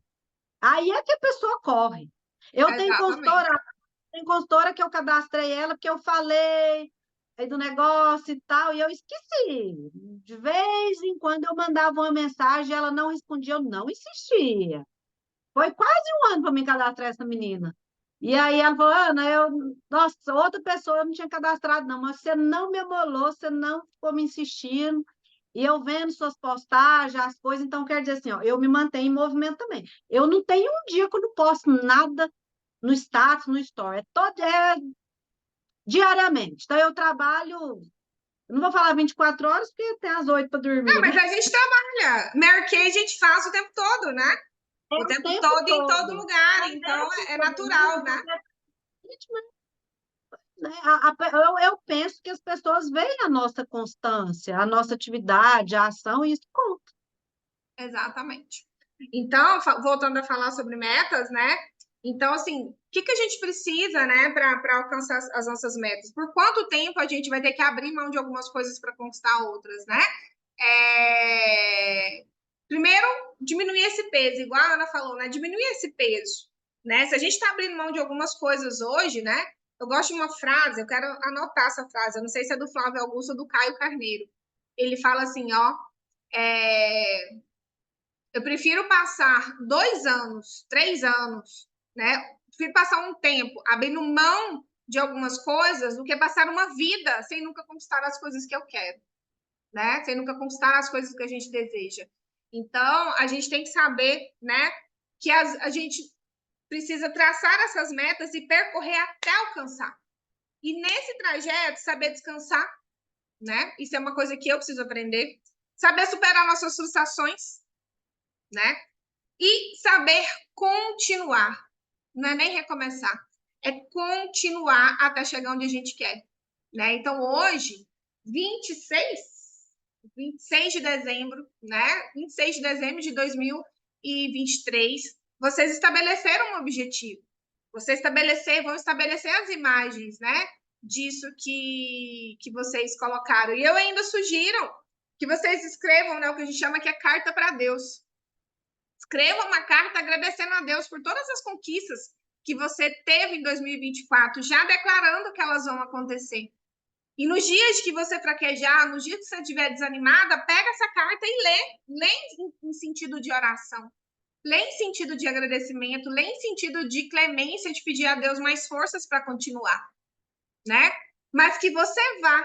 aí é que a pessoa corre. Eu Exatamente. tenho consultora que eu cadastrei ela porque eu falei aí do negócio e tal, e eu esqueci. De vez em quando eu mandava uma mensagem, ela não respondia, eu não insistia. Foi quase um ano para me cadastrar essa menina. E aí ela falou, Ana, nossa, outra pessoa eu não tinha cadastrado, não, mas você não me amolou, você não ficou me insistindo, e eu vendo suas postagens, as coisas, então quer dizer assim, ó, eu me mantenho em movimento também. Eu não tenho um dia que eu não posto nada no status, no story, é diariamente. Então eu trabalho, eu não vou falar 24 horas, porque tem as 8 para Não, dormir, né? mas a gente trabalha. Mary Kay a gente faz o tempo todo, né? É O o tempo tempo todo e em todo todo. lugar. Mas Então, esse é natural, movimento, né? né? Eu penso que as pessoas veem a nossa constância, a nossa atividade, a ação, e isso conta. Exatamente. Então, voltando a falar sobre metas, né? Então, assim, o que a gente precisa, né, para alcançar as nossas metas? Por quanto tempo a gente vai ter que abrir mão de algumas coisas para conquistar outras, né? Primeiro, diminuir esse peso, igual a Ana falou, né? Diminuir esse peso, né? Se a gente está abrindo mão de algumas coisas hoje, né? Eu gosto de uma frase, eu quero anotar essa frase, eu não sei se é do Flávio Augusto ou do Caio Carneiro. Ele fala assim, ó, eu prefiro passar 2 anos, 3 anos, né? Prefiro passar um tempo abrindo mão de algumas coisas do que passar uma vida sem nunca conquistar as coisas que eu quero, né? Sem nunca conquistar as coisas que a gente deseja. Então, a gente tem que saber, né, que a gente precisa traçar essas metas e percorrer até alcançar. E nesse trajeto, saber descansar, né? Isso é uma coisa que eu preciso aprender. Saber superar nossas frustrações, né? E saber continuar. Não é nem recomeçar. É continuar até chegar onde a gente quer, né? Então, hoje, 26 de dezembro, né? 26 de dezembro de 2023, vocês estabeleceram um objetivo. Vão estabelecer as imagens, né? Disso que vocês colocaram. E eu ainda sugiro que vocês escrevam, né? O que a gente chama que é carta para Deus. Escreva uma carta agradecendo a Deus por todas as conquistas que você teve em 2024, já declarando que elas vão acontecer. E nos dias que você fraquejar, nos dias que você estiver desanimada, pega essa carta e lê. Lê em sentido de oração. Lê em sentido de agradecimento. Lê em sentido de clemência, de pedir a Deus mais forças para continuar, né? Mas que você vá,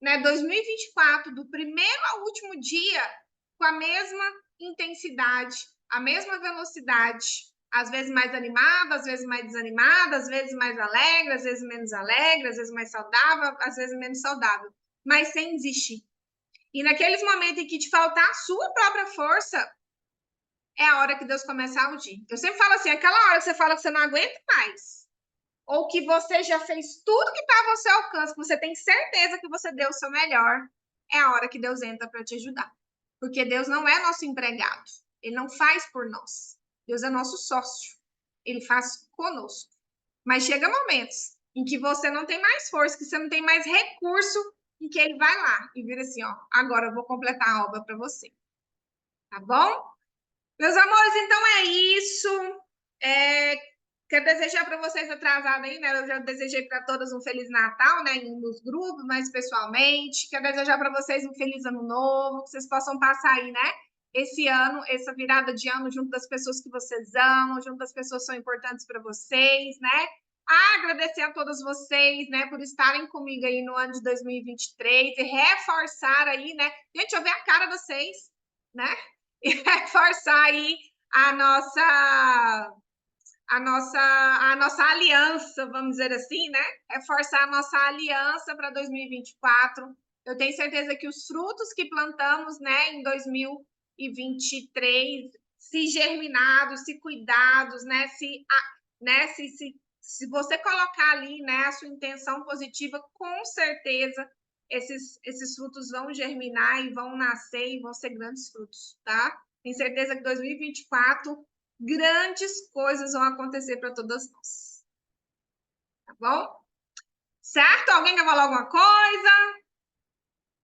né, 2024, do primeiro ao último dia, com a mesma intensidade, a mesma velocidade, às vezes mais animada, às vezes mais desanimada, às vezes mais alegre, às vezes menos alegre, às vezes mais saudável, às vezes menos saudável, mas sem desistir. E naqueles momentos em que te faltar a sua própria força, é a hora que Deus começa a agir. Eu sempre falo assim, aquela hora que você fala que você não aguenta mais, ou que você já fez tudo que estava ao seu alcance, que você tem certeza que você deu o seu melhor, é a hora que Deus entra para te ajudar. Porque Deus não é nosso empregado. Ele não faz por nós. Deus é nosso sócio. Ele faz conosco. Mas chega momentos em que você não tem mais força, que você não tem mais recurso, em que ele vai lá e vira assim, ó, agora eu vou completar a obra para você. Tá bom? Meus amores, então é isso. Quero desejar para vocês atrasado aí, né? Eu já desejei para todas um Feliz Natal, né? Nos grupos, mas pessoalmente. Quero desejar para vocês um Feliz Ano Novo, que vocês possam passar aí, né? esse ano, essa virada de ano, junto das pessoas que vocês amam, junto das pessoas que são importantes para vocês, né? Agradecer a todas vocês, né, por estarem comigo aí no ano de 2023 e reforçar aí, né? Gente, eu ver a cara de vocês, né? E reforçar aí a nossa aliança, vamos dizer assim, né? Reforçar a nossa aliança para 2024. Eu tenho certeza que os frutos que plantamos, né, em 2023, se germinados, se cuidados, né, se você colocar ali, né, a sua intenção positiva, com certeza esses frutos vão germinar e vão nascer e vão ser grandes frutos, tá? Tenho certeza que 2024 grandes coisas vão acontecer para todas nós. Tá bom? Certo? Alguém quer falar alguma coisa?